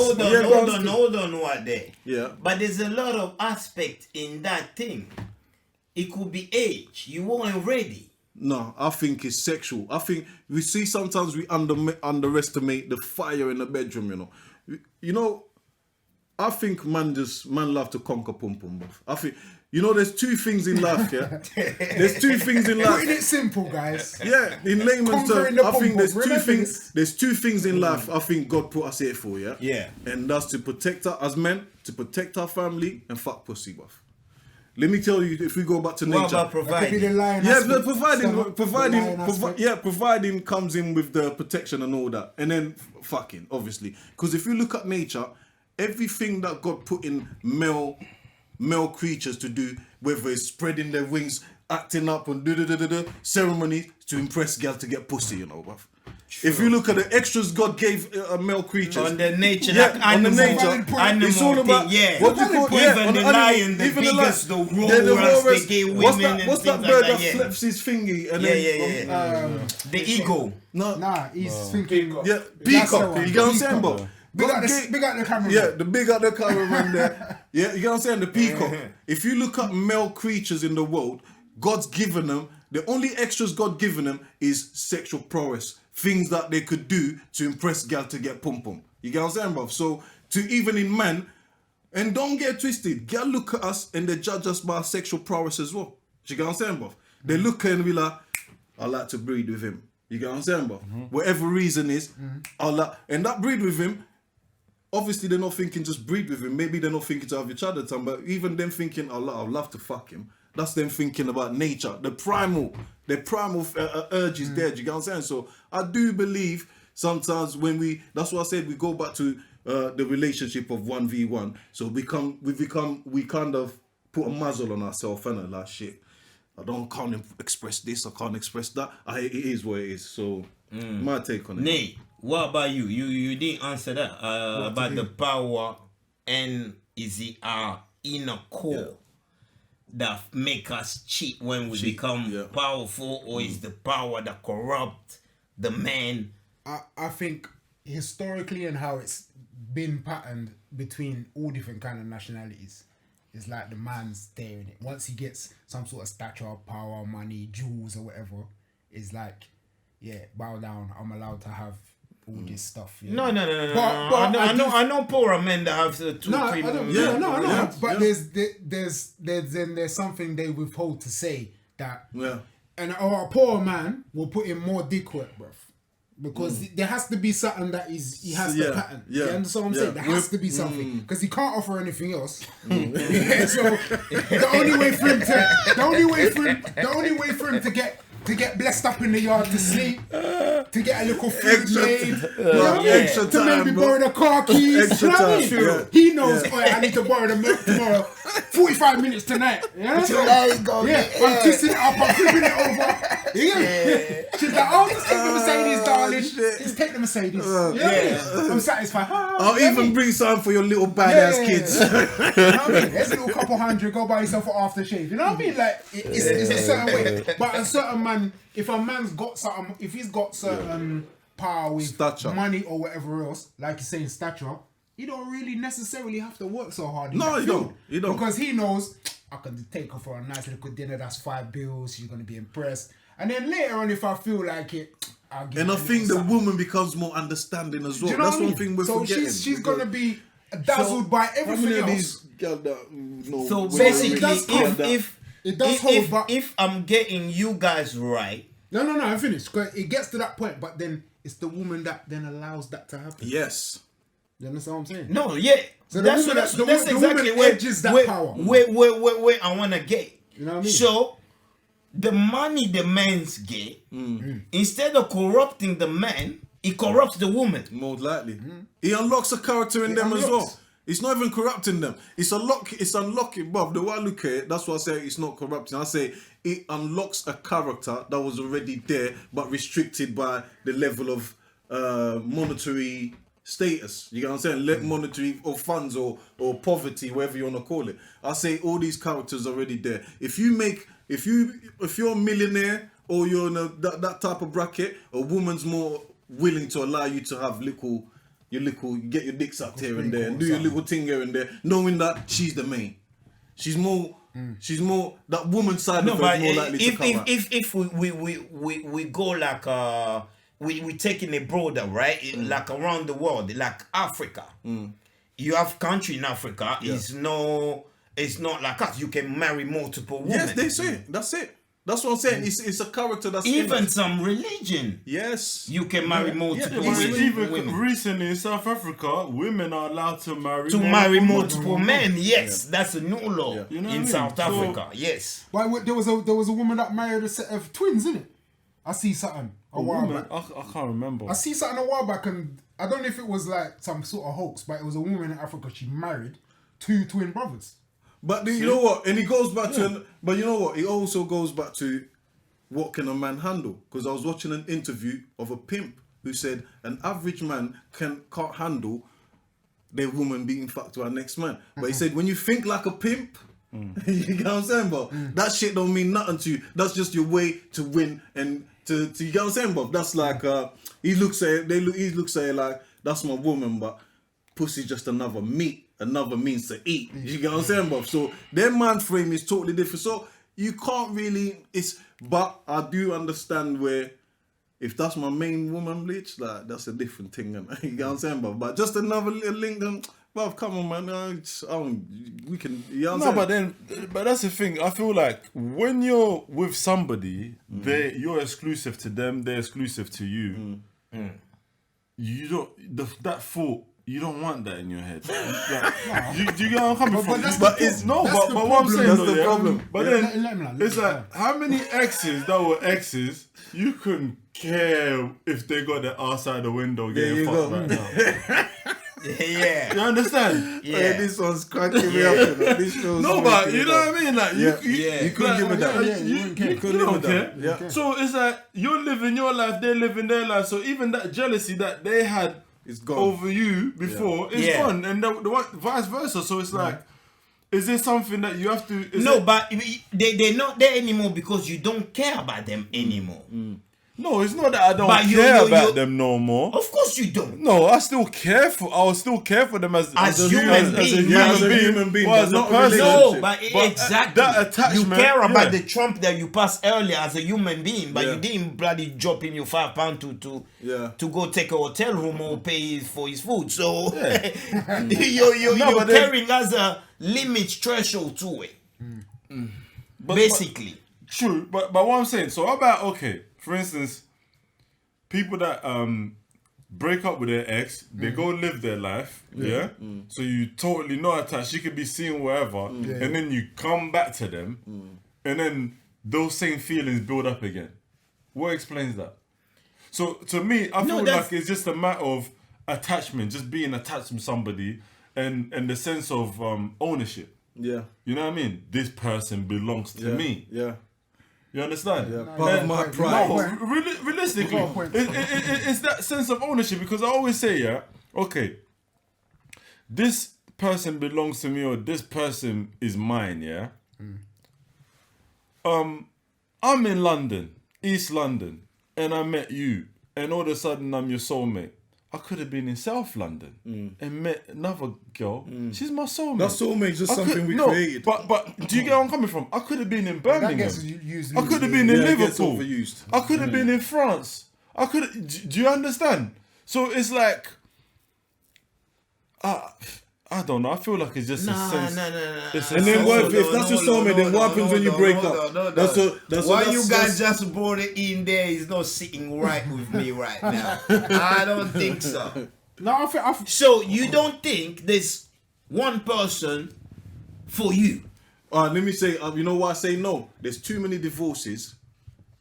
what there? Yeah. But there's a lot of aspect in that thing. It could be age. You weren't ready. No, I think it's sexual. I think we see sometimes we underestimate the fire in the bedroom. You know. I think man love to conquer pum pum. I think. There's two things in life, yeah? There's two things in life. Putting it simple, guys. Yeah, in layman's terms, I think there's two things in life I think God put us here for, yeah? Yeah. And that's to protect us as men, to protect our family, and fuck pussy, buff. Let me tell you, if we go back to nature. What about providing? Providing comes in with the protection and all that. And then fucking, obviously. Because if you look at nature, everything that God put in male creatures to do, whether it's spreading their wings, acting up and ceremonies to impress girls to get pussy, bruv. If you look at the extras God gave male creatures on the nature, it's all about what you call even the lion, the biggest, the roars they gave women. What's that bird that flaps his thingy and then the eagle? Nah, he's thinking. Yeah, peacock. You get what I'm saying, bro? Big up the cameraman. Yeah, the big up the cameraman there. Yeah, you know what I'm saying? The peacock. If you look at male creatures in the world, God's given them, the only extras God given them is sexual prowess. Things that they could do to impress girls to get pum pum. You get what I'm saying, bruv? So, to even in men, and don't get twisted, girl look at us and they judge us by our sexual prowess as well. You get what I'm saying, bruv? They look and be like, I like to breed with him. You get what I'm saying, bruv? Whatever reason is, and that breed with him, obviously, they're not thinking just breed with him. Maybe they're not thinking to have each other time, but even them thinking, I'd love to fuck him. That's them thinking about nature. The primal urge is there. Do you get what I'm saying? So I do believe sometimes that's why I said we go back to the relationship of 1v1. So we kind of put a muzzle on ourselves and like shit. I can't express this. I can't express that. It is what it is. So my take on it. Nate, what about you? You didn't answer that about the power, and is it our inner core that make us cheat when we become powerful, or is the power that corrupt the man? I think historically and how it's been patterned between all different kind of nationalities, it's like the man's there in it. Once he gets some sort of stature, power, money, jewels or whatever, it's like, bow down, I'm allowed to have all this stuff. Yeah. No. I know poorer men that have two, three. No. But there's something they withhold to say that. Yeah. And a poor man will put in more dick work, bruv. Because there has to be something that he has the pattern. Yeah. You understand what I'm saying? There has to be something. Because he can't offer anything else. So the only way for him to get blessed up in the yard to sleep, to to get a little food Extra- made. You know what I mean? extra To time, maybe bro. borrow the car keys. Extra You know what I time, mean? yeah. He knows, oh, I need to borrow the milk tomorrow. 45 minutes tonight. You know what I'm saying? There you go. Yeah, I'm kissing it up, I'm flipping it over. Yeah. She's like, oh, just take the Mercedes, darling. shit. Just take the Mercedes. Yeah. I'm satisfied. I'll even bring something for your little badass kids. You know what I mean? There's a little couple hundred, go buy yourself an aftershave. You know what I mean? Like, it's a certain way. But a certain man, if a man's got something, if he's got certain power with Stature. money or whatever else, like you're saying, stature, you don't really necessarily have to work so hard. No, you don't. You don't. Because he knows, I can take her for a nice little dinner, that's $5, she's going to be impressed. And then later on, if I feel like it, I'll give And her I a think little the something. woman becomes more understanding as well. Do you know That's what I one mean? thing we're so forgetting. she's going to be dazzled by How everything many of else. these girls that know? So So basically, it does hold, it does hold, but if I'm getting you guys right, no, I'm finished. 'Cause it gets to that point, but then it's the woman that then allows that to happen. Yes. You understand what I'm saying? no, yeah, So the woman- that's the woman exactly edges that where, power. where I want to get. You know what I mean? So the money the men's get, instead of corrupting the man, it corrupts the woman. More likely. He unlocks a character in them as unlocks. well. It's not even corrupting them. It's unlocking, Bob. The way I look at it, that's why I say it's not corrupting. I say it unlocks a character that was already there, but restricted by the level of monetary status. You get what I'm saying? Monetary or funds or poverty, whatever you want to call it. I say all these characters are already there. If you're a millionaire or you're in that type of bracket, a woman's more willing to allow you to have you get your dicks up here and there and do your little thing here and there, knowing that she's the main. She's more that woman side of her is more likely to come out. If we go like we taking it broader, right? Like around the world, like Africa. You have country in Africa. It's not like us. You can marry multiple women. Yes, they say it. That's it. That's what I'm saying. It's a character that's in Even us. some religion. Yes. You can marry multiple But even women. recently in South Africa, women are allowed to marry Multiple men. Yes, that's a new law You know what I in mean? South So- Africa. Yes. Why there was a woman that married a set of twins, innit? I see something a while Woman, back. I can't remember. I see something a while back, and I don't know if it was like some sort of hoax, but it was a woman in Africa. She married 2 twin brothers. But you know what? And it goes back to. But you know what? It also goes back to what can a man handle? Because I was watching an interview of a pimp who said an average man can't handle their woman being fucked by a next man. But he said when you think like a pimp, you know what I'm saying, Bob? That shit don't mean nothing to you. That's just your way to win and to you know what I'm saying, Bob? That's like he looks at it like that's my woman, but pussy's just another meat, another means to eat. You get what I'm saying, Bob? So their mind frame is totally different. So you can't really but I do understand where if that's my main woman, bleach, like that's a different thing. You get what I'm saying, Bob? But just another little link, well, come on, man. We can. You know what I'm saying? But that's the thing. I feel like when you're with somebody, you're exclusive to them. They're exclusive to you. You don't that thought. You don't want that in your head. Like, do you get where I'm coming from? What I'm saying, That's though, the problem. But then it's like how many exes that were exes you couldn't care if they got their ass out the window getting you fucked go. right now. Yeah. You understand? Yeah. This one's cracking me up. You know? This show's No, but making you me know laugh. what I mean? Like You couldn't give it that. You don't care. Yeah. So it's like you're living your life, they're living their life. So even that jealousy that they had It's gone. over you before is Yeah. gone, and the one, vice versa. So it's like, is there something that you have to? But they're not there anymore because you don't care about them anymore. No, it's not that I don't But care about them no more. Of course you don't. No, I will still care for them as a human being. as a human being, but as a not person. No, but exactly. that attachment, you care about yeah. the Trump that you passed earlier as a human being, but Yeah. you didn't bloody drop in your £5 to go take a hotel room or pay for his food. So you're carrying as a limit threshold to it. Basically. True, but what I'm saying, so how about, okay, for instance, people that break up with their ex, they go live their life, yeah? So you totally not attached, you could be seen wherever, and then you come back to them, and then those same feelings build up again. What explains that? So to me, I No, feel that's- like it's just a matter of attachment, just being attached to somebody, and the sense of ownership. Yeah. You know what I mean? This person belongs to me. Yeah. You understand? Yeah. Part of my point. pride. No, realistically, Got a point. it's that sense of ownership, because I always say, yeah, okay, this person belongs to me, or this person is mine, yeah. I'm in London, East London, and I met you, and all of a sudden I'm your soulmate. I could have been in South London and met another girl. She's my soulmate. That soulmate's just I something we no, created. But do you get where I'm coming from? I could have been in That Birmingham. gets used. I could have been in Yeah, it gets Liverpool. overused. I could have been in France. I could. Do you understand? So it's like, I don't know. I feel like it's just a sense. It's a And then sense what of- if that's your soulmate? Then what happens when you break up? That's Why that's- you that's- guys just brought it in there is not sitting right with me right now. I don't think so. No, I think So you don't think there's one person for you? Let me say, you know why I say no? There's too many divorces.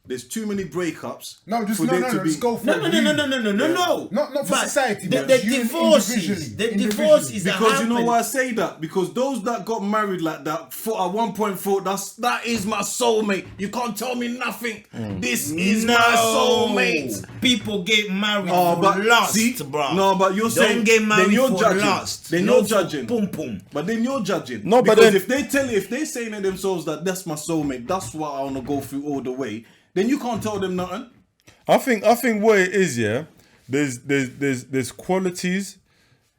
There's too many breakups. no, just for there to just go for No, it. no, no, no, no, no, no, no, no. Not for But society, The, but the you divorces, individually. the divorces that Because you know happen- why I say that? Because those that got married like that, at one point thought that is my soulmate. You can't tell me nothing. This is my soulmate. People get married Oh, for but lust, see, bro. no, but you're saying don't get married then you're for judging. lust. Then No you're for judging. Pum pum. But then you're judging. No, but because then- if they saying to themselves that that's my soulmate, that's what I wanna go through all the way, then you can't tell them nothing. I think what it is, yeah. There's qualities,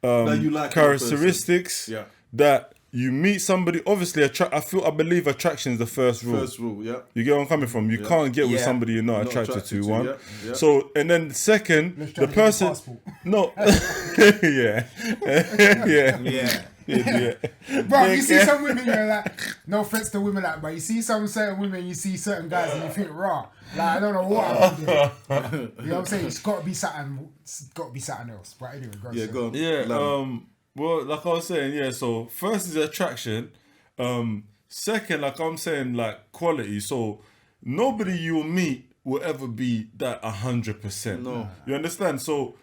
That you like in a characteristics person. Yeah. that you meet somebody. Obviously, I believe attraction is the first rule. First rule, yeah. You get where I'm coming from. You can't get with Yeah. somebody you're not Not attracted attracted to. to, One. yeah, yeah. So, and then second, Let's the try to get your person. passport. No. yeah. yeah. Yeah. Yeah. Bro, you see some women, you're like, no offense to women, like, but you see some certain women, you see certain guys, and you think, raw. Like, I don't know what I'm doing. You know what I'm saying? It's got to be something else. But anyway, go Yeah, on. go on. Yeah. Lam. Well, like I was saying, yeah. So first is attraction. Second, like I'm saying, like quality. So nobody you'll meet will ever be that 100%. No. You understand? So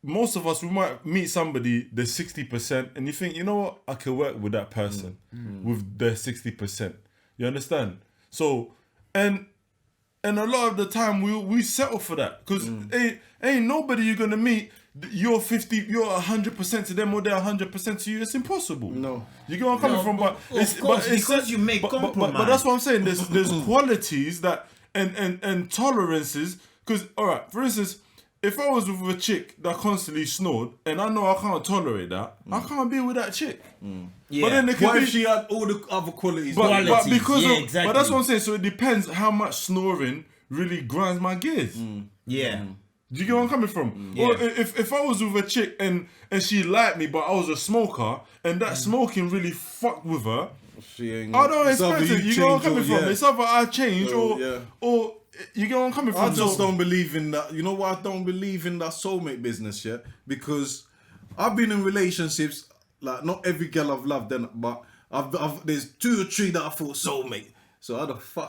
most of us, we might meet somebody, they're 60%, and you think, you know what, I can work with that person with their 60%. You understand? So, and a lot of the time we settle for that, because ain't nobody you're gonna meet, you're 100% to them or they're 100% to you. It's impossible. No. You get where I'm coming from, but of course, because you make but compromise. that's what I'm saying. There's qualities that and tolerances. Because all right, for instance, if I was with a chick that constantly snored and I know I can't tolerate that, I can't be with that chick. Yeah. But then it could What be. if she had all the other qualities? But Qualities, because yeah, of, exactly. but that's what I'm saying. So it depends how much snoring really grinds my gears. Yeah. Do you get where I'm coming from? Yeah. Or if I was with a chick and she liked me, but I was a smoker, and that smoking really fucked with her, She ain't, I don't it's expect either it. You get where I'm change coming or- from? yeah. It's either I change Yeah. or you get where I'm coming from? I just So- don't believe in that. You know why I don't believe in that soulmate business yet? Because I've been in relationships, like not every girl I've loved, but I've there's 2 or 3 that I thought soulmate. So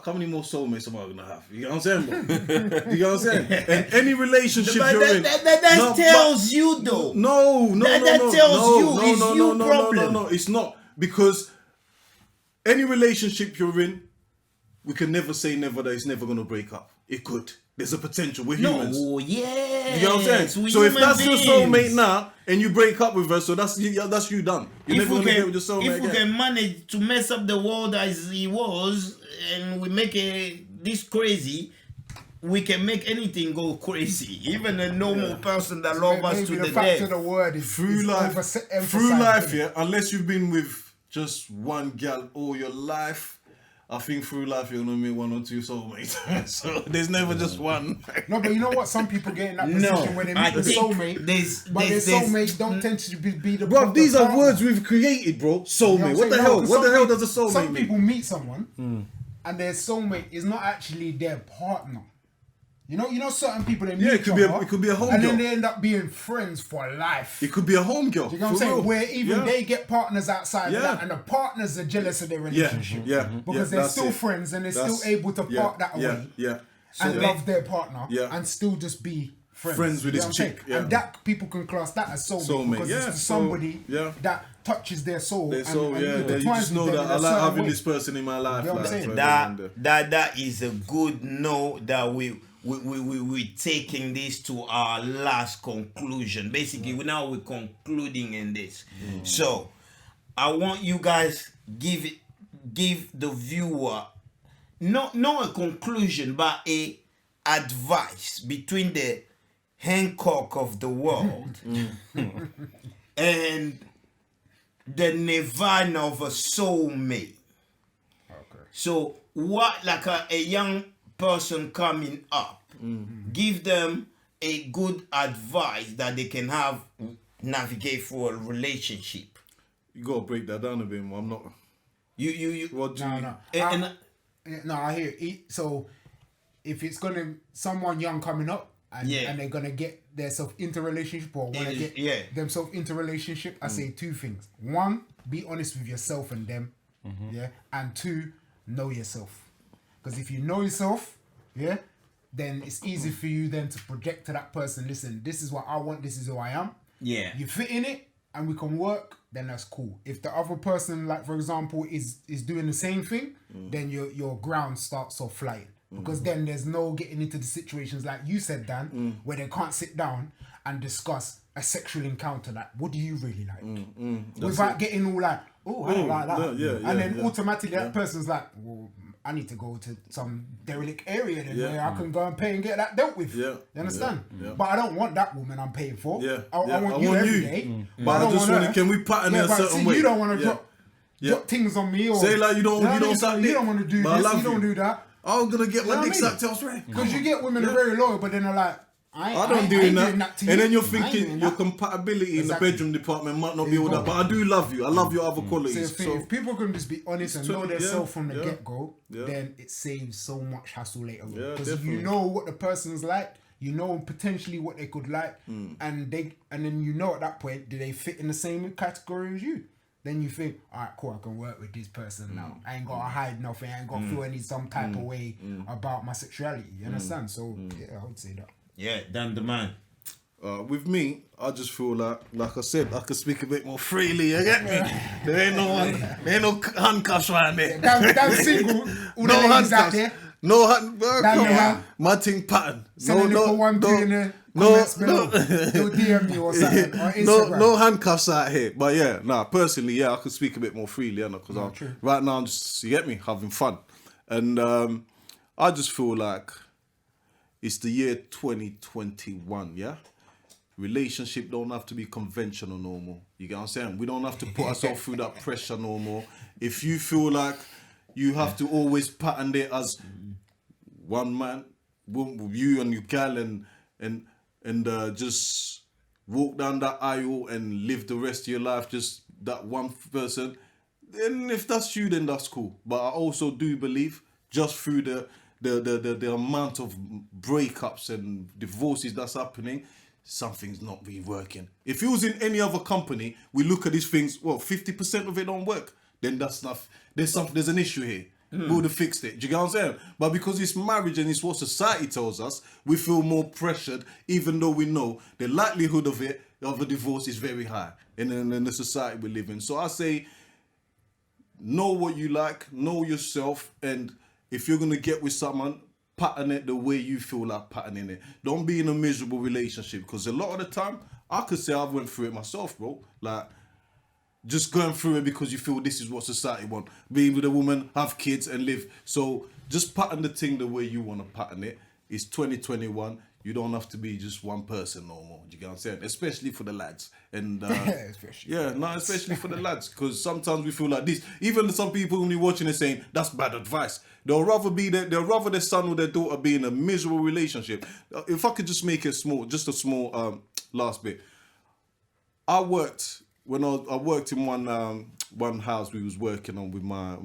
how many more soulmates am I gonna have? You know what I'm saying, bro? You know what I'm saying? And any relationship But you're in, that No, tells you though. no, That tells you it's you problem. No, it's not, because any relationship you're in, we can never say never that it's never gonna break up. It could. There's a potential. We're humans. No, yeah. You know what I'm saying? So if that's your soulmate now and you break up with her, so that's you done. You're never gonna get with your soulmate If we again. can manage to mess up the world as it was, and we make this crazy, we can make anything go crazy. Even a normal person that loves us to Maybe the the fact death. of the word is Through is life, overemphasized. yeah, unless you've been with just one gal all your life, I think through life you're gonna meet 1 or 2 soulmates. So there's never just one. No, but you know what? Some people get in that No, position when they I meet the think soulmate, but their soulmate don't tend to be the. Bro, the these are partner. words we've created, bro. You know Soulmate. I'm What the saying? hell? No, 'cause What the some hell people- does a soulmate Some mean? people meet someone and their soulmate is not actually their partner. You know, certain people they meet. Yeah, it could be a homegirl. and then they end up being friends for life. It could be a homegirl. You know what I'm saying? Where even they get partners outside of Yeah. that, and the partners are jealous of their Yeah, relationship. yeah. Because they're that's still it. friends and they're That's- still able to yeah, part that yeah, away Yeah. and So love their partner Yeah. and still just be friends with You know this what I'm chick. saying? Yeah. And that people can class that as soulmate because it's somebody that touches their soul. Their soul, you just know that I like having this person in my life. You know what I'm saying? That is a good note that we're taking this to our last conclusion. Basically, now we're concluding in this. So, I want you guys give the viewer not a conclusion, but a advice between the Hancock of the world and the nirvana of a soulmate. Okay. So what, like a young person coming up, give them a good advice that they can have navigate through a relationship. You gotta break that down a bit more. I'm not. What do No, I hear it. So if it's someone young coming up and they're gonna get themselves into a relationship or wanna get themselves into a relationship, I say two things. One, be honest with yourself and them. And two, know yourself. Because if you know yourself, then it's easy for you then to project to that person, listen, this is what I want, this is who I am. Yeah. You fit in it and we can work, then that's cool. If the other person, like for example, is doing the same thing, then your ground starts off flying. Because then there's no getting into the situations like you said, Dan, where they can't sit down and discuss a sexual encounter. Like, what do you really like? Without getting all like, oh, I don't like that. And then automatically that person's like, well, I need to go to some derelict area then where I can go and pay and get that dealt with. You understand? But I don't want that woman I'm paying for. I want you every day. But I just want to, can we pattern it a certain way? You don't want to drop things on me or say like you don't you don't want to do this, you don't do that. I'm gonna get my dick sucked elsewhere. Because you get women very loyal, but then they're like, I don't do that. And then you're thinking your compatibility in the bedroom department might not be all that, but I do love you. I love your other qualities. So if people can just be honest and know themselves from the get-go, then it saves so much hassle later on. Because you know what the person's like, you know potentially what they could like, and then you know at that point, do they fit in the same category as you? Then you think, all right, cool, I can work with this person now. I ain't got to hide nothing. I ain't got to feel any some type of way about my sexuality. You understand? So, yeah, I would say that. Yeah, Dan the man. With me, I just feel like I said, I could speak a bit more freely. You get me? There ain't no handcuffs right there. Damn single. No handcuffs. No handcuffs. My thing pattern. He'll DM you or something on Instagram. No handcuffs out here. But personally, I could speak a bit more freely, because right now I'm just, you get me, having fun. And I just feel like it's the year 2021, Relationship don't have to be conventional no more. You get what I'm saying? We don't have to put ourselves through that pressure no more. If you feel like you have to always pattern it as one man, you and your gal and just walk down that aisle and live the rest of your life just that one person, then if that's you, then that's cool. But I also do believe just through the amount of breakups and divorces that's happening, something's not really working. If it was in any other company, we look at these things, 50% of it don't work, then that's not, there's an issue here. We would have fixed it. Do you get what I'm saying? But because it's marriage and it's what society tells us, we feel more pressured, even though we know the likelihood of a divorce is very high in the society we live in. So I say, know what you like, know yourself, and if you're gonna get with someone, pattern it the way you feel like patterning it. Don't be in a miserable relationship, because a lot of the time, I could say I went through it myself, bro. Like, just going through it because you feel this is what society want. Being with a woman, have kids and live. So just pattern the thing the way you want to pattern it. It's 2021. You don't have to be just one person no more. You get what I'm saying? Especially for the lads. And especially for the lads. Because sometimes we feel like this. Even some people only watching it saying, that's bad advice. They'll rather their son or their daughter be in a miserable relationship. If I could just make it small last bit. I worked in one house we was working on with my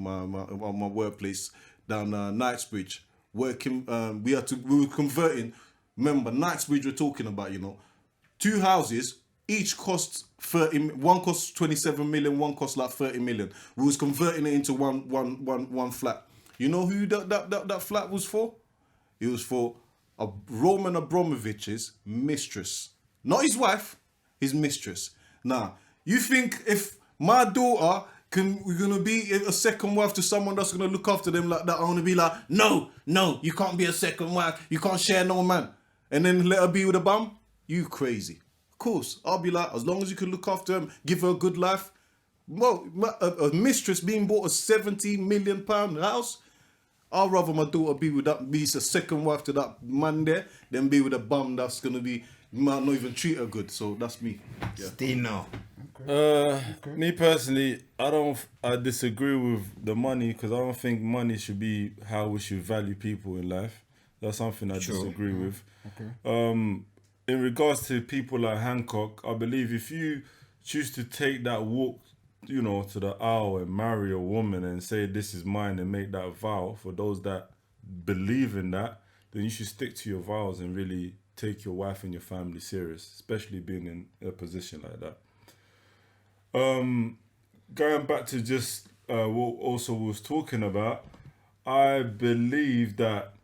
workplace down Knightsbridge. Working, we were converting. Remember, Knightsbridge we're talking about, 2 houses, each cost 30. One cost 27 million, one cost like 30 million. We was converting it into one flat. You know who that flat was for? It was for Roman Abramovich's mistress. Not his wife, his mistress. Now, you think if my daughter we're gonna be a second wife to someone that's gonna look after them like that, I'm gonna be like, no, you can't be a second wife, you can't share no man, and then let her be with a bum? You crazy. Of course, I'll be like, as long as you can look after him, give her a good life. Well, a mistress being bought a £70 million house, I'd rather my daughter be a second wife to that man there than be with a bum that's gonna be, might not even treat her good. So that's me. Yeah. Stino. Me personally, I disagree with the money, because I don't think money should be how we should value people in life. That's something I disagree with. Okay. In regards to people like Hancock, I believe if you choose to take that walk, you know, to the aisle and marry a woman and say this is mine and make that vow, for those that believe in that, then you should stick to your vows and really take your wife and your family serious, especially being in a position like that. Going back to just what also was talking about, I believe that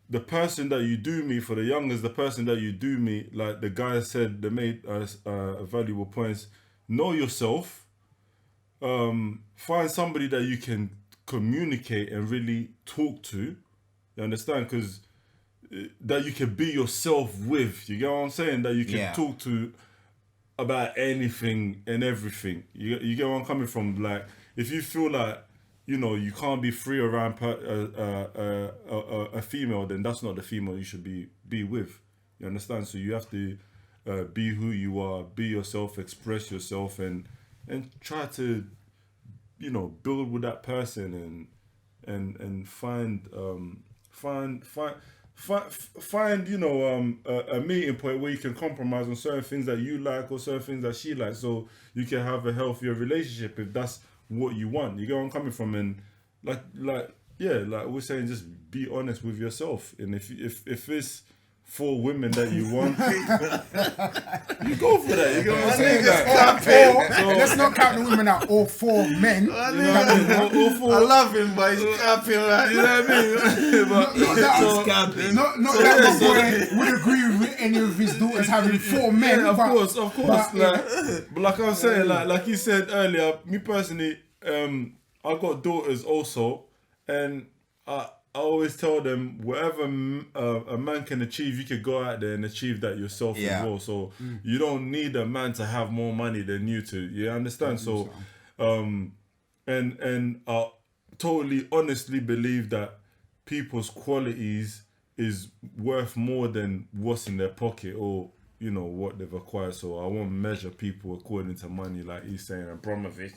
the person that you do meet, for the youngest, the person that you do meet, like the guy said, they made valuable points. Know yourself. Find somebody that you can communicate and really talk to. You understand? Because that you can be yourself with. You get what I'm saying? That you can talk to about anything and everything. You get where I'm coming from? Like, if you feel like, you know, you can't be free around a female, then that's not the female you should be with. You understand? So you have to be who you are, be yourself, express yourself, and try to, you know, build with that person and find you know, a meeting point where you can compromise on certain things that you like or certain things that she likes, so you can have a healthier relationship if that's what you want. You get where I'm coming from? And like we're saying, just be honest with yourself. And if it's 4 women that you want, you go for that. You get what I'm saying? Let's not count the women out, all 4 men. I love him, but he's capping, right? You know what I mean? Not that my boy would agree with any of his daughters having 4 men. Yeah, of course. But like I was saying, like you said earlier, me personally, I got daughters also, and I always tell them, whatever a man can achieve, you can go out there and achieve that yourself as well. So you don't need a man to have more money than you to. You understand? So, and I totally honestly believe that people's qualities is worth more than what's in their pocket or, you know, what they've acquired. So I won't measure people according to money, like he's saying. Abramovich,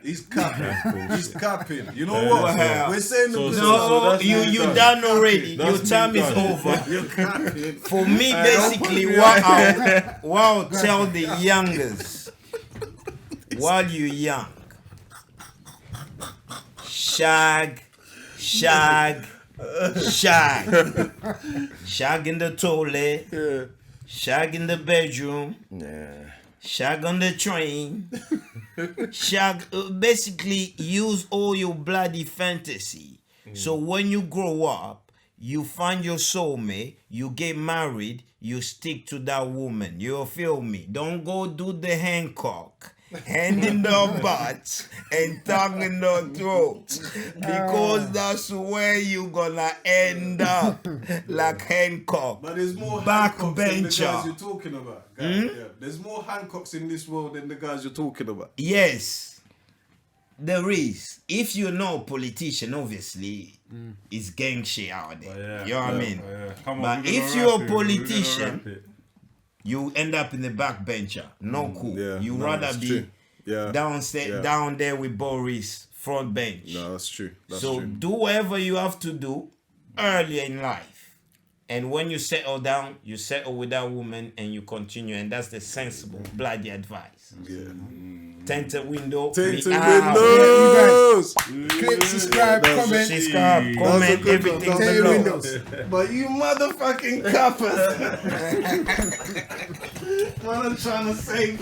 he's capping. He's capping. You know what? We're saying you done already. Your time is over. For me, basically, what I'll tell the youngers, while you're young, shag. Shag in the toilet. Shag in the bedroom. Shag on the train. Shag, basically use all your bloody fantasy. So when you grow up, you find your soulmate, you get married, you stick to that woman. You feel me? Don't go do the Hancock. Hand in the butt and tongue in the throat, because that's where you gonna end up, like Hancock. But there's more backbencher than the guys you're talking about. Yeah. There's more Hancocks in this world than the guys you're talking about. Yes, there is. If you're not a politician, obviously, it's gang shit out there. You know what I mean? But if you're a politician, you end up in the backbencher. No cool. You rather be down there with Boris, front bench. No, that's true. Do whatever you have to do early in life. And when you settle down, you settle with that woman and you continue. And that's the sensible, bloody advice. Tainted Window. Tainted Windows. Click, subscribe, comment. Everything. Tainted Windows. But you motherfucking coppers. What I'm trying to say.